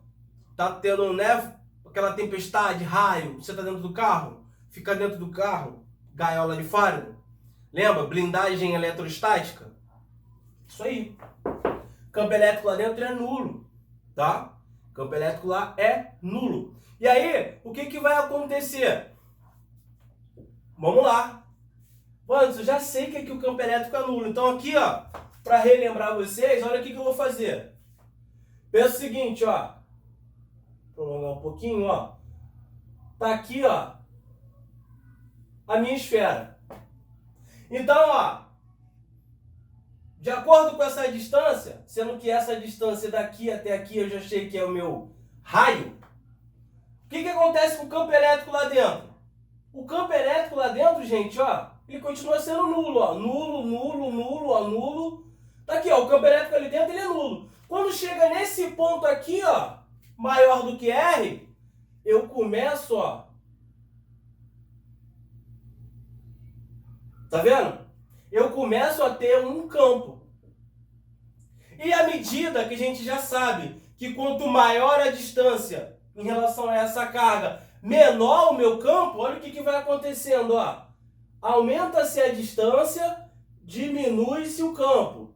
tá tendo, né, aquela tempestade, raio, você tá dentro do carro, fica dentro do carro, gaiola de Faraday? Lembra? Blindagem eletrostática? Isso aí. Campo elétrico lá dentro é nulo, tá? Campo elétrico lá é nulo. E aí, o que vai acontecer? Vamos lá. Wanderson, eu já sei que aqui o campo elétrico é nulo. Então aqui, ó, para relembrar vocês, olha o que eu vou fazer. Pensa o seguinte, ó. Prolongar um pouquinho, ó. Tá aqui, ó, a minha esfera. Então, ó, de acordo com essa distância, sendo que essa distância daqui até aqui eu já sei que é o meu raio, o que acontece com o campo elétrico lá dentro? O campo elétrico lá dentro, gente, ó, ele continua sendo nulo, ó. Nulo, nulo, nulo, ó, nulo. Tá aqui, ó, o campo elétrico ali dentro, ele é nulo. Quando chega nesse ponto aqui, ó, maior do que R, eu começo, ó. Tá vendo? Eu começo a ter um campo. E à medida que a gente já sabe que quanto maior a distância em relação a essa carga, menor o meu campo, olha o que vai acontecendo, ó. Aumenta-se a distância, diminui-se o campo.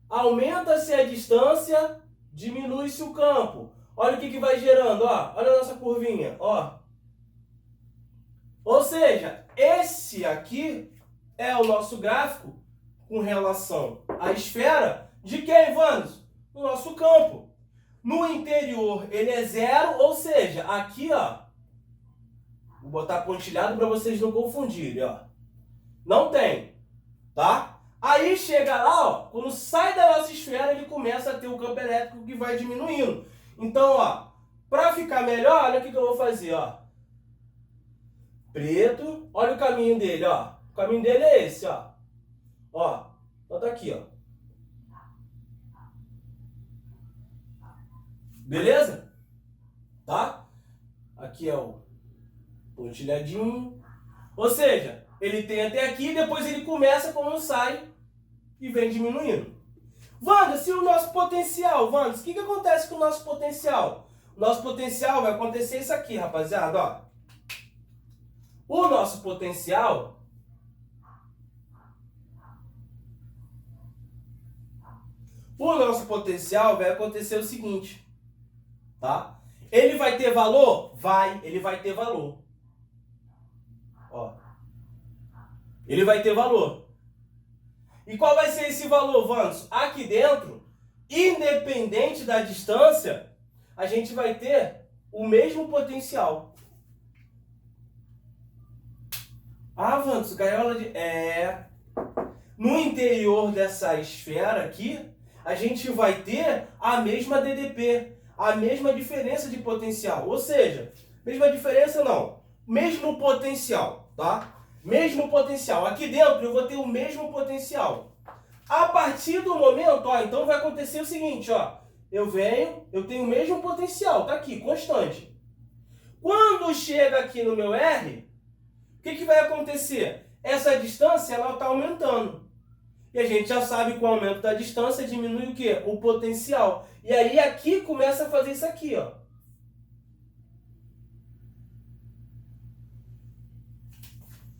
Aumenta-se a distância, diminui-se o campo. Olha o que vai gerando, ó. Olha a nossa curvinha, ó. Ou seja, esse aqui é o nosso gráfico com relação à esfera de quem, Wanderson? O nosso campo. No interior ele é zero, ou seja, aqui, ó, vou botar pontilhado para vocês não confundirem, ó. Não tem, tá? Aí chega lá, ó, quando sai da nossa esfera, ele começa a ter o campo elétrico que vai diminuindo. Então, ó, para ficar melhor, olha o que eu vou fazer, ó. preto, olha o caminho dele, ó. O caminho dele é esse, ó. Ó, então tá aqui, ó. Beleza? Tá? Aqui é o pontilhadinho. Ou seja, ele tem até aqui, depois ele começa como sai e vem diminuindo. Wanderson, se o nosso potencial, Wanderson, o que acontece com o nosso potencial? O nosso potencial vai acontecer isso aqui, rapaziada, ó. O nosso potencial vai acontecer o seguinte, tá? Ele vai ter valor? Vai, ele vai ter valor. Ó. Ele vai ter valor. E qual vai ser esse valor, Wanderson? Aqui dentro, independente da distância, a gente vai ter o mesmo potencial. Ah, Wanderson, gaiola de... No interior dessa esfera aqui, a gente vai ter a mesma DDP, a mesma diferença de potencial. Ou seja, mesma diferença não, mesmo potencial, tá? Mesmo potencial. Aqui dentro eu vou ter o mesmo potencial. A partir do momento, ó, então vai acontecer o seguinte, ó. Eu tenho o mesmo potencial, tá aqui, constante. Quando chega aqui no meu R, o que vai acontecer? Essa distância, ela está aumentando. E a gente já sabe que o aumento da distância diminui o quê? O potencial. E aí aqui começa a fazer isso aqui, ó.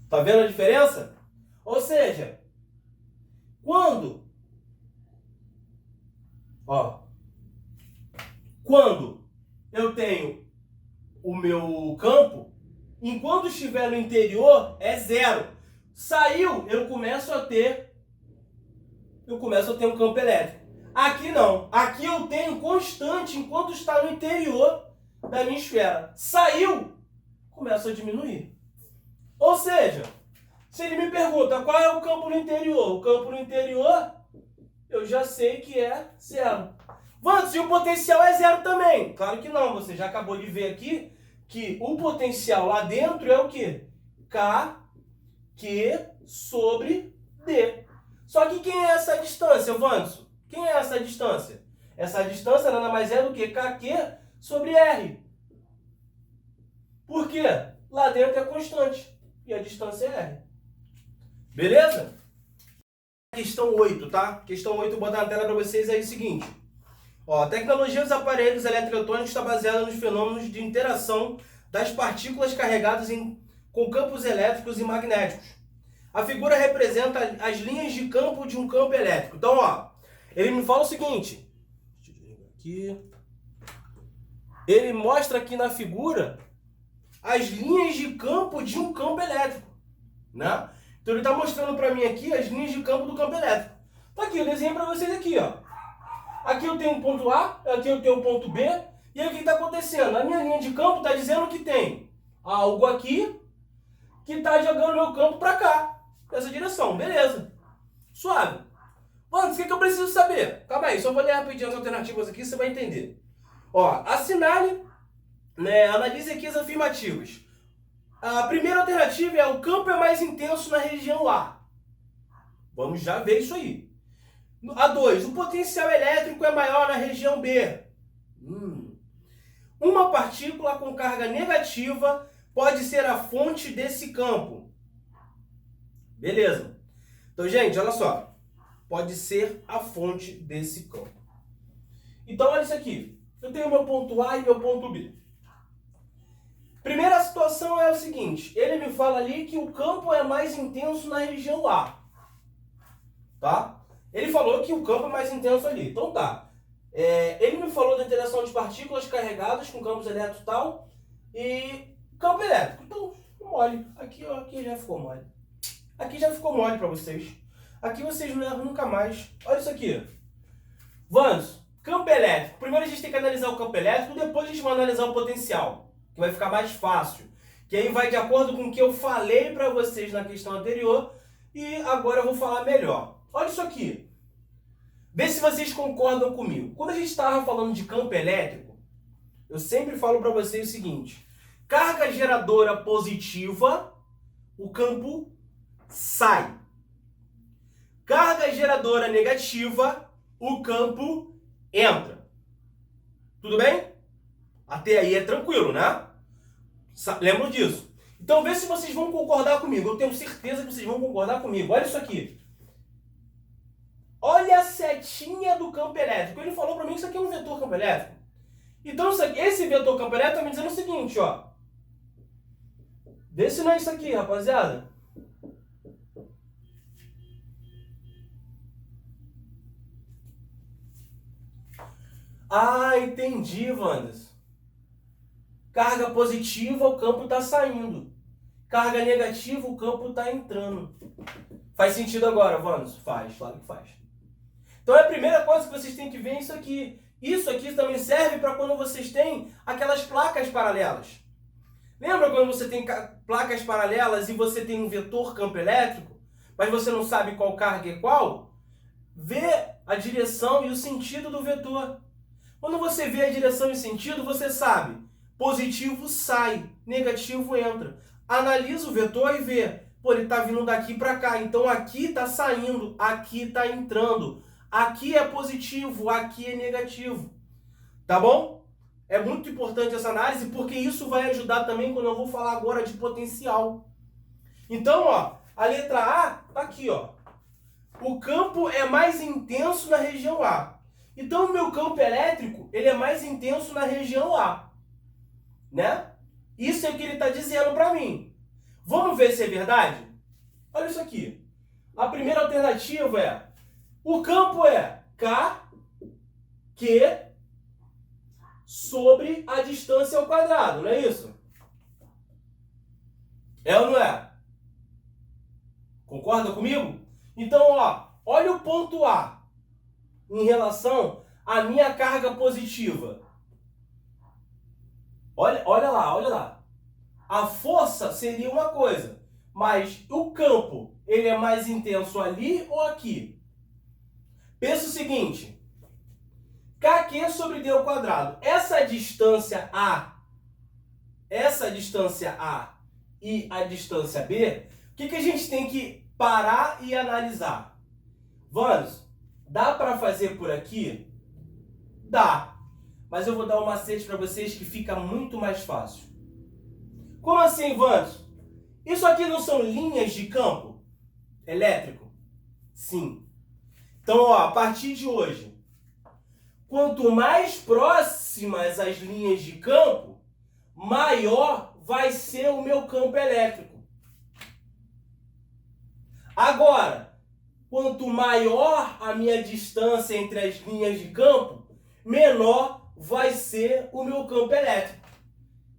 Tá vendo a diferença? Ou seja, quando eu tenho o meu campo, enquanto estiver no interior, é zero. Saiu, eu começo a ter um campo elétrico. Aqui não. Aqui eu tenho constante enquanto está no interior da minha esfera. Saiu, começa a diminuir. Ou seja, se ele me pergunta qual é o campo no interior, o campo no interior, eu já sei que é zero. Wanderson, e o potencial é zero também? Claro que não, você já acabou de ver aqui que o potencial lá dentro é o quê? KQ sobre D. Só que quem é essa distância, Wanderson? Quem é essa distância? Essa distância nada mais é do que KQ sobre R. Por quê? Lá dentro é constante e a distância é R. Beleza? Questão 8, tá? Questão 8, vou botar na tela para vocês aí o seguinte. Ó, a tecnologia dos aparelhos eletroeletrônicos está baseada nos fenômenos de interação das partículas carregadas com campos elétricos e magnéticos. A figura representa as linhas de campo de um campo elétrico. Então, ó, ele me fala o seguinte. Deixa eu desligar aqui. Ele mostra aqui na figura as linhas de campo de um campo elétrico, né? Então ele está mostrando para mim aqui as linhas de campo do campo elétrico. Tá aqui, eu desenho para vocês aqui, ó. Aqui eu tenho um ponto A, aqui eu tenho um ponto B, e aí o que está acontecendo? A minha linha de campo está dizendo que tem algo aqui que está jogando meu campo para cá, nessa direção, beleza. Suave. Mano, o que eu preciso saber? Calma aí, só vou ler rapidinho as alternativas aqui, você vai entender. Ó, assinale, né, analise aqui as afirmativas. A primeira alternativa é o campo é mais intenso na região A. Vamos já ver isso aí. A 2, o potencial elétrico é maior na região B. Uma partícula com carga negativa pode ser a fonte desse campo. Beleza. Então, gente, olha só. Pode ser a fonte desse campo. Então, olha isso aqui. Eu tenho meu ponto A e meu ponto B. Primeira situação é o seguinte. Ele me fala ali que o campo é mais intenso na região A. Tá? Ele falou que o campo é mais intenso ali. Então tá. Ele me falou da interação de partículas carregadas com campos elétricos e tal. E campo elétrico. Então, mole. Aqui, ó, aqui já ficou mole. Aqui já ficou mole para vocês. Aqui vocês não erram nunca mais. Olha isso aqui. Wanderson, campo elétrico. Primeiro a gente tem que analisar o campo elétrico, depois a gente vai analisar o potencial, que vai ficar mais fácil. Que aí vai de acordo com o que eu falei para vocês na questão anterior. E agora eu vou falar melhor. Olha isso aqui. Vê se vocês concordam comigo. Quando a gente estava falando de campo elétrico, eu sempre falo para vocês o seguinte. Carga geradora positiva, o campo sai. Carga geradora negativa, o campo entra. Tudo bem? Até aí é tranquilo, né? Lembram disso? Então vê se vocês vão concordar comigo. Eu tenho certeza que vocês vão concordar comigo. Olha isso aqui. Olha a setinha do campo elétrico. Ele falou para mim que isso aqui é um vetor campo elétrico. Então esse vetor campo elétrico está me dizendo o seguinte, ó. Vê se não é isso aqui, rapaziada. Ah, entendi, Wanderson. Carga positiva, o campo está saindo. Carga negativa, o campo está entrando. Faz sentido agora, Wanderson? Faz, claro que faz. Então a primeira coisa que vocês têm que ver é isso aqui. Isso aqui também serve para quando vocês têm aquelas placas paralelas. Lembra quando você tem placas paralelas e você tem um vetor campo elétrico, mas você não sabe qual carga é qual? Vê a direção e o sentido do vetor. Quando você vê a direção e o sentido, você sabe. Positivo sai, negativo entra. Analisa o vetor e vê. Pô, ele está vindo daqui para cá. Então aqui está saindo, aqui está entrando. Aqui é positivo, aqui é negativo. Tá bom? É muito importante essa análise porque isso vai ajudar também quando eu vou falar agora de potencial. Então, ó, a letra A tá aqui, ó. O campo é mais intenso na região A. Então, o meu campo elétrico, ele é mais intenso na região A. Né? Isso é o que ele está dizendo para mim. Vamos ver se é verdade? Olha isso aqui. A primeira alternativa é: o campo é K, Q, sobre a distância ao quadrado, não é isso? É ou não é? Concorda comigo? Então, ó, olha o ponto A em relação à minha carga positiva. Olha lá, olha lá. A força seria uma coisa, mas o campo, ele é mais intenso ali ou aqui? Pensa o seguinte: KQ sobre D ao quadrado. Essa distância A e a distância B, o que a gente tem que parar e analisar? Vamos, dá para fazer por aqui? Dá. Mas eu vou dar um macete para vocês que fica muito mais fácil. Como assim, Vans? Isso aqui não são linhas de campo elétrico? Sim. Então, ó, a partir de hoje, quanto mais próximas as linhas de campo, maior vai ser o meu campo elétrico. Agora, quanto maior a minha distância entre as linhas de campo, menor vai ser o meu campo elétrico.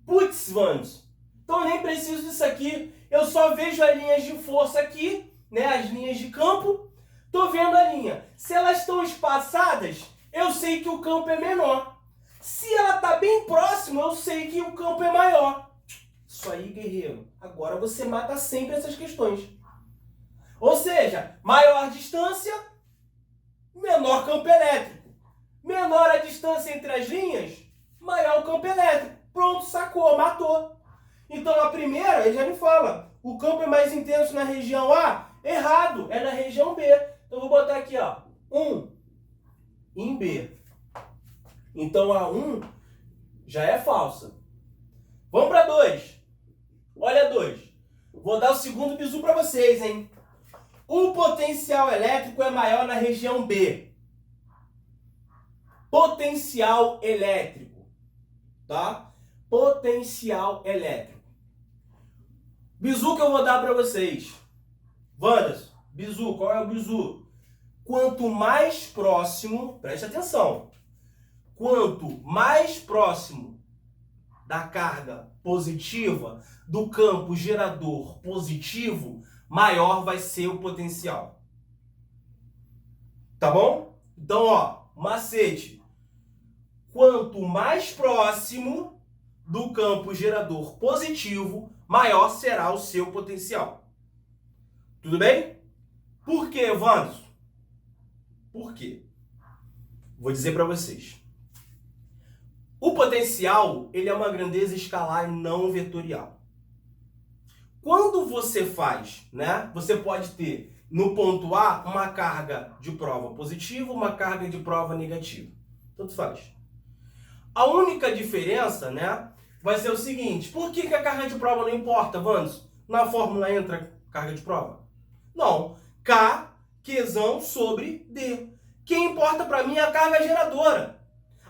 Putz, Vans, então eu nem preciso disso aqui. Eu só vejo as linhas de força aqui, né, as linhas de campo. Tô vendo a linha. Se elas estão espaçadas, eu sei que o campo é menor. Se ela está bem próxima, eu sei que o campo é maior. Isso aí, guerreiro. Agora você mata sempre essas questões. Ou seja, maior a distância, menor campo elétrico. Menor a distância entre as linhas, maior o campo elétrico. Pronto, sacou, matou. Então a primeira, ele já me fala, o campo é mais intenso na região A? Errado, é na região B. Então eu vou botar aqui, ó, 1 em B. Então a 1 já é falsa. Vamos para 2. Olha 2. Vou dar o segundo bizu para vocês, hein? O potencial elétrico é maior na região B. Potencial elétrico, tá? Potencial elétrico. Bizu que eu vou dar para vocês. Wanderson, bizu, qual é o bizu? Quanto mais próximo, preste atenção, quanto mais próximo da carga positiva do campo gerador positivo, maior vai ser o potencial. Tá bom? Então, ó, macete. Quanto mais próximo do campo gerador positivo, maior será o seu potencial. Tudo bem? Por quê, Wanderson? Por quê? Vou dizer para vocês. O potencial, ele é uma grandeza escalar não vetorial. Quando você faz, né, você pode ter no ponto A uma carga de prova positiva, uma carga de prova negativa. Tanto faz. A única diferença, né, vai ser o seguinte: por que a carga de prova não importa, Vandes? Na fórmula entra carga de prova? Não. K, Qzão sobre D. Quem importa para mim é a carga geradora.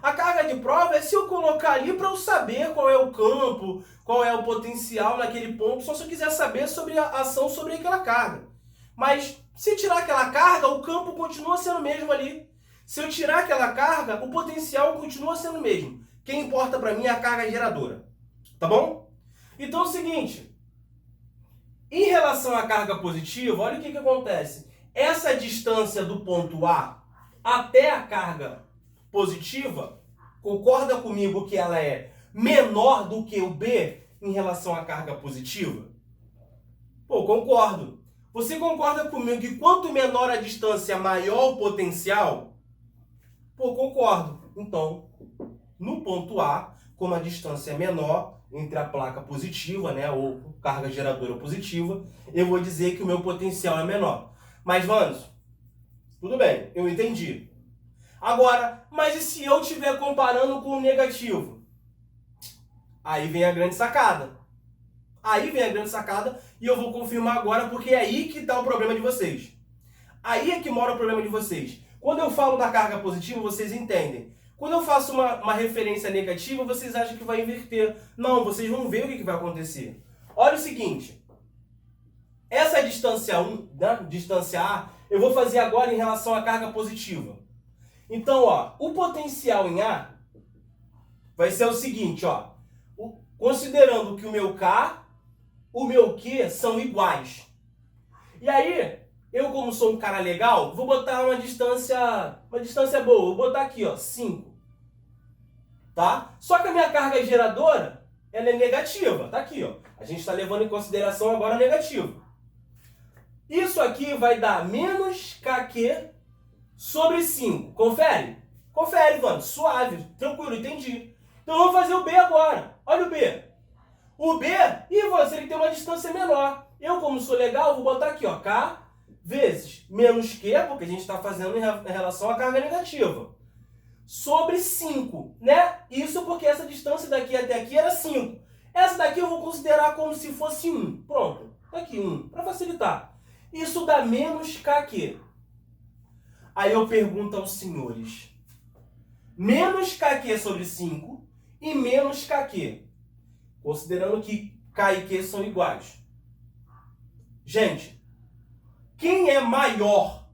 A carga de prova é se eu colocar ali para eu saber qual é o campo, qual é o potencial naquele ponto, só se eu quiser saber sobre a ação sobre aquela carga. Mas se tirar aquela carga, o campo continua sendo o mesmo ali. Se eu tirar aquela carga, o potencial continua sendo o mesmo. Quem importa para mim é a carga geradora. Tá bom? Então é o seguinte, em relação à carga positiva, olha o que acontece. Essa distância do ponto A até a carga positiva, concorda comigo que ela é menor do que o B em relação à carga positiva? Pô, concordo. Você concorda comigo que quanto menor a distância, maior o potencial? Pô, concordo. Então, no ponto A, como a distância é menor entre a placa positiva, né, ou carga geradora positiva, eu vou dizer que o meu potencial é menor. Mas, Vandes, tudo bem, eu entendi. Agora, mas e se eu estiver comparando com o negativo? Aí vem a grande sacada. Aí vem a grande sacada e eu vou confirmar agora porque é aí que está o problema de vocês. Aí é que mora o problema de vocês. Quando eu falo da carga positiva, vocês entendem. Quando eu faço uma referência negativa, vocês acham que vai inverter. Não, vocês vão ver o que vai acontecer. Olha o seguinte. Essa distância 1, né, distância A, eu vou fazer agora em relação à carga positiva. Então, ó, o potencial em A vai ser o seguinte, ó. Considerando que o meu K, o meu Q são iguais. E aí, eu como sou um cara legal, vou botar uma distância boa. Vou botar aqui, ó, 5. Tá? Só que a minha carga geradora, ela é negativa. Tá aqui, ó. A gente está levando em consideração agora negativo. Isso aqui vai dar menos KQ sobre 5. Confere? Confere, mano. Suave. Tranquilo, entendi. Então vamos fazer o B agora. Olha o B. O B, e você ele tem uma distância menor. Eu, como sou legal, vou botar aqui, ó, K vezes menos Q, porque a gente está fazendo em relação à carga negativa, sobre 5, né? Isso porque essa distância daqui até aqui era 5. Essa daqui eu vou considerar como se fosse 1. Pronto. Tá aqui 1, para facilitar. Isso dá menos KQ. Aí eu pergunto aos senhores. Menos KQ sobre 5 e menos KQ. Considerando que K e Q são iguais. Gente, quem é maior?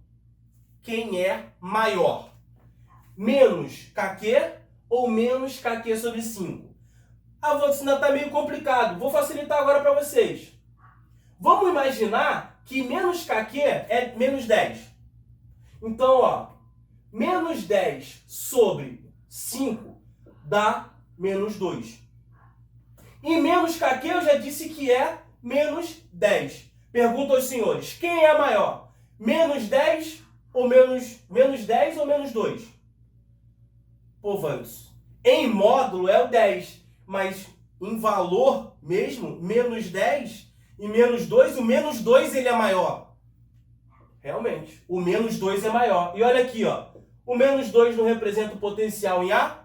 Quem é maior? Menos KQ ou menos KQ sobre 5? A votação ainda está meio complicado. Vou facilitar agora para vocês. Vamos imaginar que menos KQ é menos 10. Então, ó, menos 10 sobre 5 dá menos 2. E menos KQ eu já disse que é menos 10. Pergunto aos senhores, quem é maior? Menos 10 ou menos 10 ou menos 2? Pô, Vandes, em módulo é o 10, mas em valor mesmo, menos 10 e menos 2, o menos 2 ele é maior. Realmente, o menos 2 é maior. E olha aqui, ó, o menos 2 não representa o potencial em A?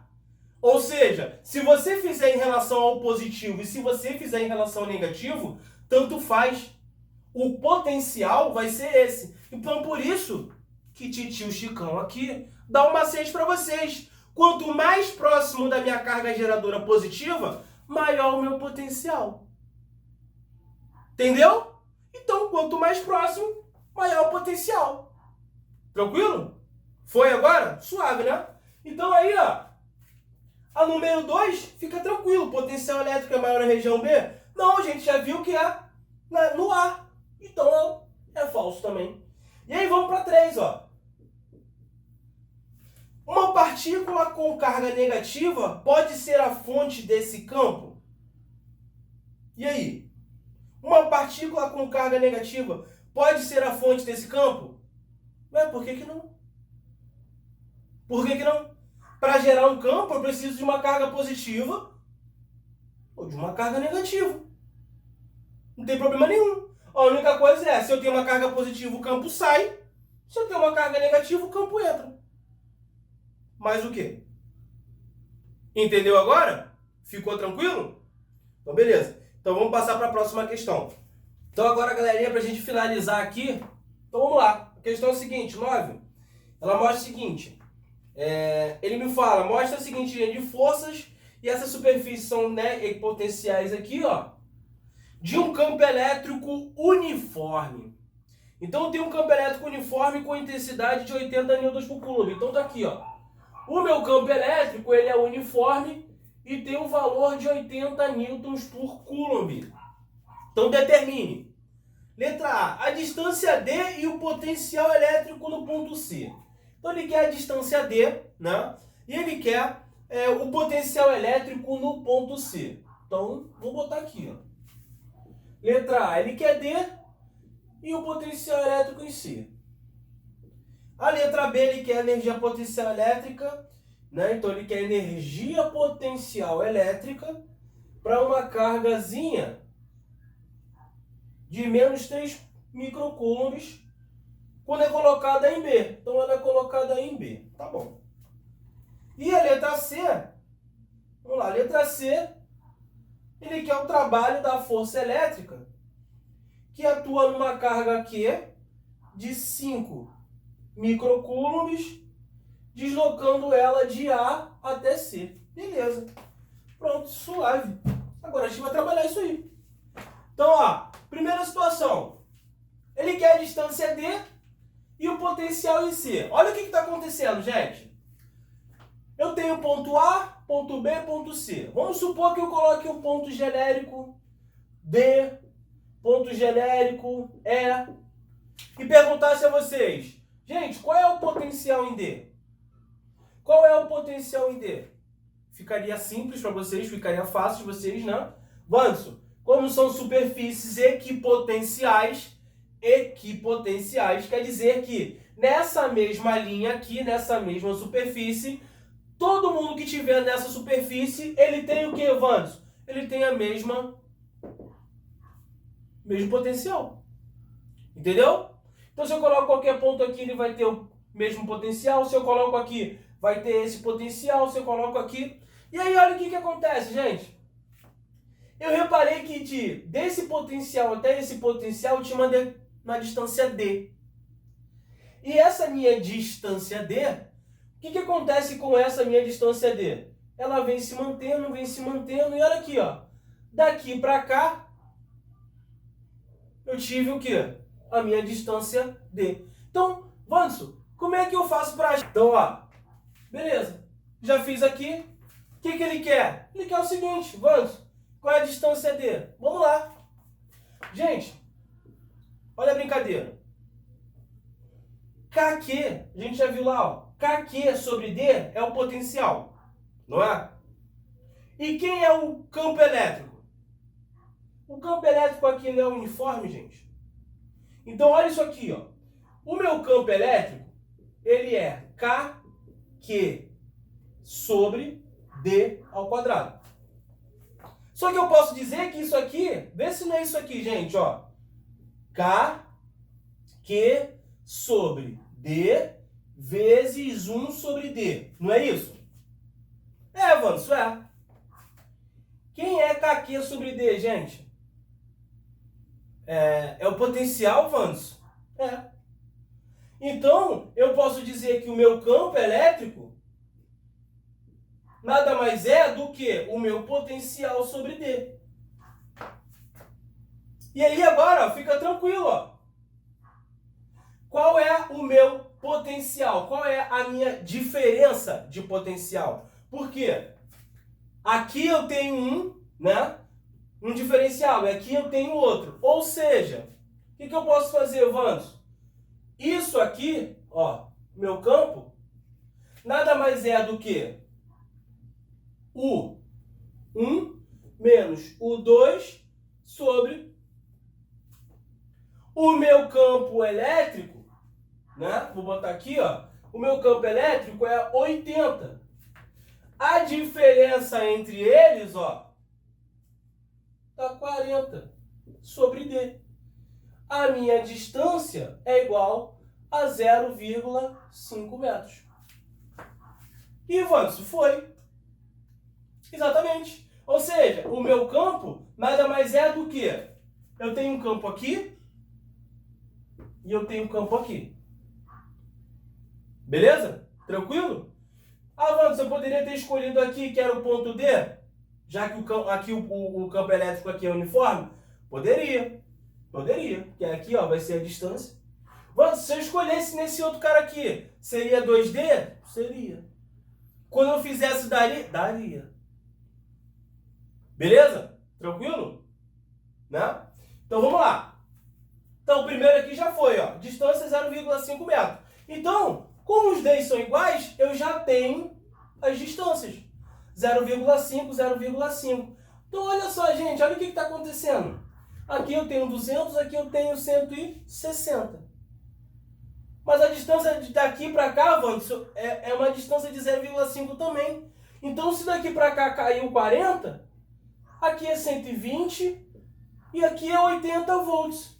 Ou seja, se você fizer em relação ao positivo e se você fizer em relação ao negativo, tanto faz. O potencial vai ser esse. Então, por isso que titio Chicão aqui dá um macete para vocês. Quanto mais próximo da minha carga geradora positiva, maior o meu potencial. Entendeu? Então, quanto mais próximo, maior o potencial. Tranquilo? Foi agora? Suave, né? Então aí, ó, a número 2 fica tranquilo. O potencial elétrico é maior na região B? Não, a gente já viu que é no A. Então é falso também. E aí vamos para 3, ó. Uma partícula com carga negativa pode ser a fonte desse campo? E aí? Uma partícula com carga negativa pode ser a fonte desse campo? Ué, por que que não? Por que que não? Para gerar um campo, eu preciso de uma carga positiva ou de uma carga negativa. Não tem problema nenhum. A única coisa é, se eu tenho uma carga positiva, o campo sai. Se eu tenho uma carga negativa, o campo entra. Mais o quê? Entendeu agora? Ficou tranquilo? Então, beleza. Então, vamos passar para a próxima questão. Então, agora, galerinha, para a gente finalizar aqui. Então, vamos lá. A questão é a seguinte, 9. Ela mostra o seguinte. Ele me fala, mostra a seguinte linha de forças. E essas superfícies são, né, potenciais aqui, ó, de um campo elétrico uniforme. Então, tem um campo elétrico uniforme com intensidade de 80 newtons por coulomb. Então, tá aqui, ó. O meu campo elétrico, ele é uniforme e tem um valor de 80 newtons por coulomb. Então, determine. Letra A distância D e o potencial elétrico no ponto C. Então, ele quer a distância D, né? E ele quer o potencial elétrico no ponto C. Então, vou botar aqui, ó. Letra A, ele quer D e o potencial elétrico em C. A letra B, ele quer energia potencial elétrica, né? Então, ele quer energia potencial elétrica para uma cargazinha de menos 3 microcoulombs quando é colocada em B. Então, ela é colocada em B. Tá bom. E a letra C, vamos lá, a letra C, ele quer o trabalho da força elétrica que atua numa carga Q de 5 microcoulombs, deslocando ela de A até C. Beleza. Pronto, suave. Agora a gente vai trabalhar isso aí. Então, ó, primeira situação. Ele quer a distância D e o potencial em C. Olha o que está acontecendo, gente. Eu tenho ponto A, ponto B, ponto C. Vamos supor que eu coloque um ponto genérico D, ponto genérico E, e perguntasse a vocês, gente, qual é o potencial em D? Qual é o potencial em D? Ficaria simples para vocês, ficaria fácil de vocês, né? Vanso, como são superfícies equipotenciais, quer dizer que nessa mesma linha aqui, nessa mesma superfície, todo mundo que tiver nessa superfície, ele tem o que, Vanso? Ele tem a mesmo potencial. Entendeu? Então, se eu coloco qualquer ponto aqui, ele vai ter o mesmo potencial. Se eu coloco aqui, vai ter esse potencial. Se eu coloco aqui... E aí, olha o que acontece, gente. Eu reparei que desse potencial até esse potencial tinha uma distância D. E essa minha distância D, o que acontece com essa minha distância D? Ela vem se mantendo, e olha aqui, ó. Daqui para cá, eu tive o quê? A minha distância D. Então, Vanso, como é que eu faço para... Então, ó, beleza. Já fiz aqui. O que ele quer? Ele quer o seguinte, Vanso, qual é a distância D? Vamos lá. Gente, olha a brincadeira. KQ, a gente já viu lá, ó. KQ sobre D é o potencial, não é? E quem é o campo elétrico? O campo elétrico aqui não é uniforme, gente. Então, olha isso aqui, ó. O meu campo elétrico, ele é KQ sobre D ao quadrado. Só que eu posso dizer que isso aqui, vê se não é isso aqui, gente, ó. KQ sobre D vezes 1 sobre D. Não é isso? É, Vanso, é. Quem é KQ sobre D, gente? É o potencial, Vanso? É. Então, eu posso dizer que o meu campo elétrico nada mais é do que o meu potencial sobre D. E aí agora, ó, fica tranquilo, ó. Qual é o meu potencial? Qual é a minha diferença de potencial? Por quê? Aqui eu tenho um, né? Um diferencial, e aqui eu tenho outro. Ou seja, o que eu posso fazer, Vanso? Isso aqui, ó, meu campo, nada mais é do que o 1 menos o 2 sobre o meu campo elétrico, né? Vou botar aqui, ó. O meu campo elétrico é 80. A diferença entre eles, ó, dá 40 sobre D. A minha distância é igual a 0,5 metros. E, Wanderson, foi. Exatamente. Ou seja, o meu campo nada mais é do que eu tenho um campo aqui e eu tenho um campo aqui. Beleza? Tranquilo? Ah, Wanderson, eu poderia ter escolhido aqui que era o ponto D, já que o campo elétrico aqui é uniforme? Poderia. Poderia. Porque aqui, ó, vai ser a distância. Wanderson, se eu escolhesse nesse outro cara aqui, seria 2D? Seria. Quando eu fizesse daria. Beleza? Tranquilo? Né? Então vamos lá. Então o primeiro aqui já foi, ó. Distância 0,5 metros. Então, como os Ds são iguais, eu já tenho as distâncias. 0,5, 0,5. Então olha só, gente, olha o que está acontecendo. Aqui eu tenho 200, aqui eu tenho 160. Mas a distância daqui para cá, Wanderson, é uma distância de 0,5 também. Então se daqui para cá caiu 40, aqui é 120 e aqui é 80 volts.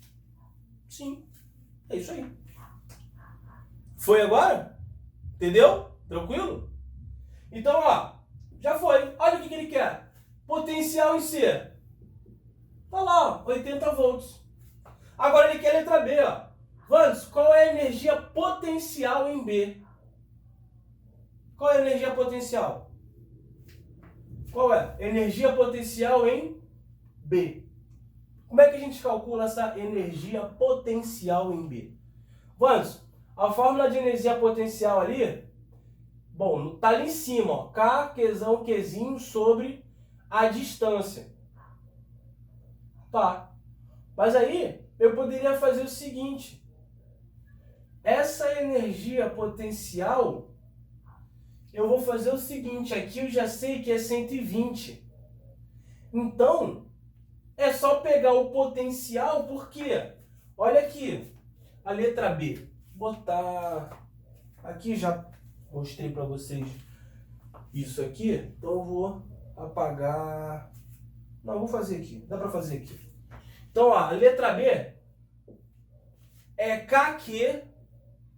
Sim, é isso aí. Foi agora? Entendeu? Tranquilo? Então, ó, já foi. Olha o que ele quer. Potencial em C. Tá lá, ó, 80 volts. Agora ele quer a letra B, ó. Wanderson, qual é a energia potencial em B? Qual é a energia potencial? Qual é? Energia potencial em B. Como é que a gente calcula essa energia potencial em B? Wanderson, a fórmula de energia potencial ali, bom, tá ali em cima, ó. K, Qzão, Qzinho sobre a distância. Tá. Mas aí, eu poderia fazer o seguinte. Essa energia potencial, eu vou fazer o seguinte. Aqui eu já sei que é 120. Então, é só pegar o potencial, porque, olha aqui, a letra B. Botar... Aqui já mostrei para vocês isso aqui. Então eu vou apagar... Não, vou fazer aqui. Dá para fazer aqui. Então, ó, a letra B é KQ.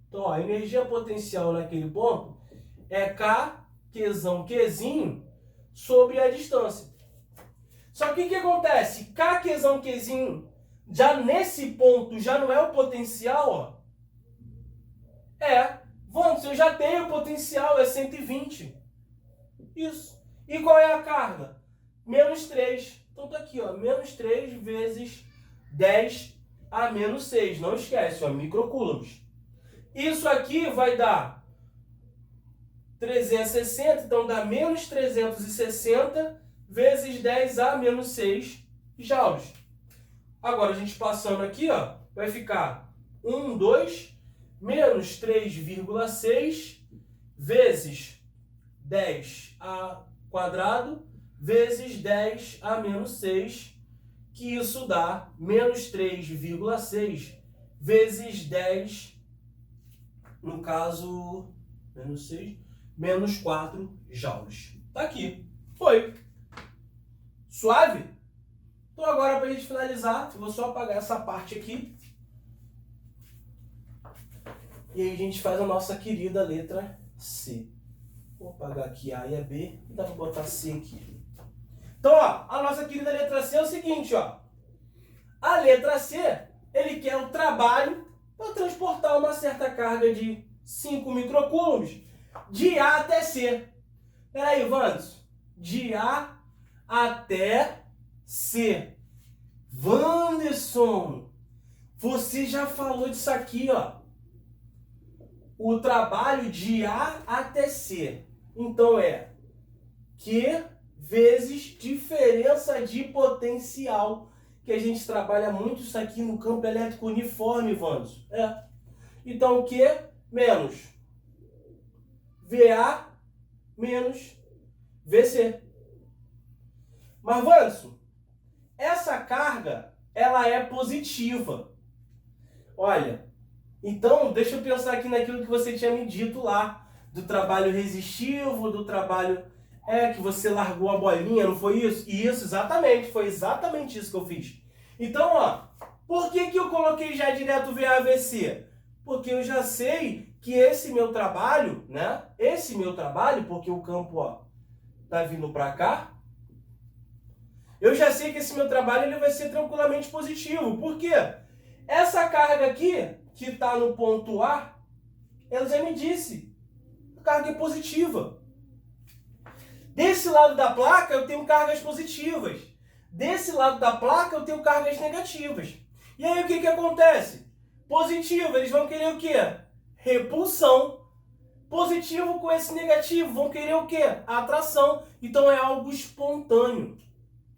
Então, ó, a energia potencial naquele ponto é K, Qzão, Qzinho, sobre a distância. Só que o que acontece? K, Qzão, Qzinho, já nesse ponto, já não é o potencial, ó. Wanderson, eu já tenho o potencial, é 120. Isso. E qual é a carga? Menos 3. Então tá aqui, ó, menos 3 vezes 10 a menos 6. Não esquece, ó, microcoulombs. Isso aqui vai dar 360, então dá menos 360 vezes 10 a menos 6 joules. Agora a gente passando aqui, ó, vai ficar 1, 2, menos 3,6 vezes 10 a quadrado vezes 10 a menos 6, que isso dá menos 3,6 vezes 10, no caso, menos 6, menos 4 joules. Tá aqui. Foi. Suave? Então agora, para a gente finalizar, eu vou só apagar essa parte aqui. E aí a gente faz a nossa querida letra C. Vou apagar aqui A e a B. E dá para botar C aqui. Então, ó, a nossa querida letra C é o seguinte, ó. A letra C, ele quer o trabalho para transportar uma certa carga de 5 microcoulombs de A até C. Peraí, Wanderson. De A até C. Wanderson, você já falou disso aqui, ó. O trabalho de A até C. Então é Q vezes diferença de potencial. Que a gente trabalha muito isso aqui no campo elétrico uniforme, Wanderson. Então Q menos VA menos VC. Mas, Wanderson, essa carga, ela é positiva. Olha, então, deixa eu pensar aqui naquilo que você tinha me dito lá, do trabalho resistivo, do trabalho É que você largou a bolinha, não foi isso? Isso, exatamente. Foi exatamente isso que eu fiz. Então, ó, por que eu coloquei já direto VA/VC? Porque eu já sei que esse meu trabalho, né? Esse meu trabalho, porque o campo, ó, tá vindo para cá. Eu já sei que esse meu trabalho ele vai ser tranquilamente positivo. Por quê? Essa carga aqui, que está no ponto A, ela já me disse. A carga é positiva. Desse lado da placa, eu tenho cargas positivas. Desse lado da placa, eu tenho cargas negativas. E aí, o que acontece? Positivo, eles vão querer o quê? Repulsão. Positivo com esse negativo, vão querer o quê? Atração. Então, é algo espontâneo.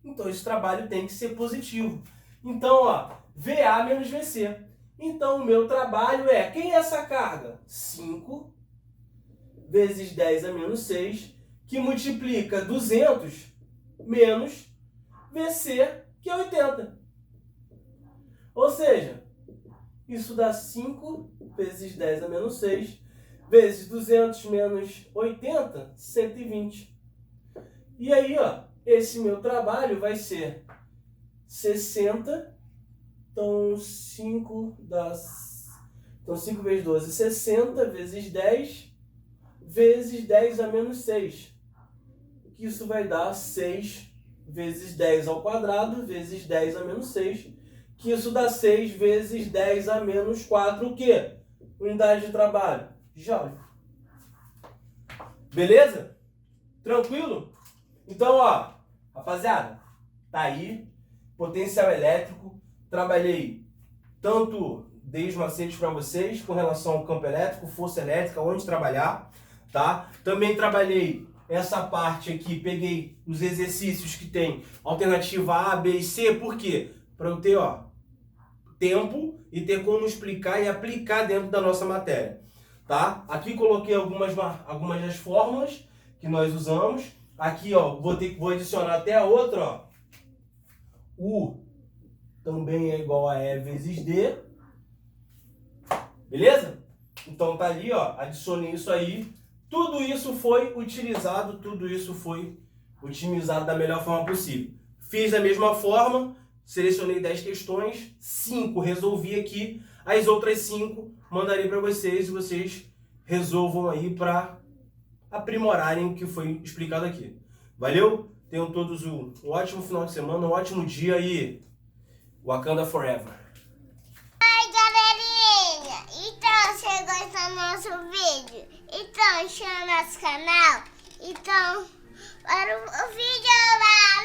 Então, esse trabalho tem que ser positivo. Então, ó, VA menos VC. Então, o meu trabalho é, quem é essa carga? 5 vezes 10 a menos 6, que multiplica 200 menos VC, que é 80. Ou seja, isso dá 5 vezes 10 a menos 6, vezes 200 menos 80, 120. E aí, ó, esse meu trabalho vai ser 60, então 5 vezes 12, 60 vezes 10, vezes 10 a menos 6. Que isso vai dar 6 vezes 10 ao quadrado, vezes 10 a menos 6. Que isso dá 6 vezes 10 a menos 4, o quê? Unidade de trabalho. Joule. Beleza? Tranquilo? Então, ó, rapaziada, tá aí, potencial elétrico, trabalhei tanto dei os macetes para vocês com relação ao campo elétrico, força elétrica, onde trabalhar, tá? Também trabalhei essa parte aqui, peguei os exercícios que tem alternativa A, B e C, por quê? Para eu ter, ó, tempo e ter como explicar e aplicar dentro da nossa matéria, tá? Aqui coloquei algumas das fórmulas que nós usamos. Aqui, ó, vou adicionar até a outra, ó. U também é igual a E vezes D. Beleza? Então tá ali, ó, adicionei isso aí. Tudo isso foi utilizado, tudo isso foi otimizado da melhor forma possível. Fiz da mesma forma, selecionei 10 questões, 5 resolvi aqui, as outras 5 mandarei para vocês e vocês resolvam aí para aprimorarem o que foi explicado aqui. Valeu? Tenham todos um ótimo final de semana, um ótimo dia e Wakanda Forever! Oi, galerinha! Então, você gostou do nosso vídeo? Então, inscreva no nosso canal. Então, para o vídeo lá!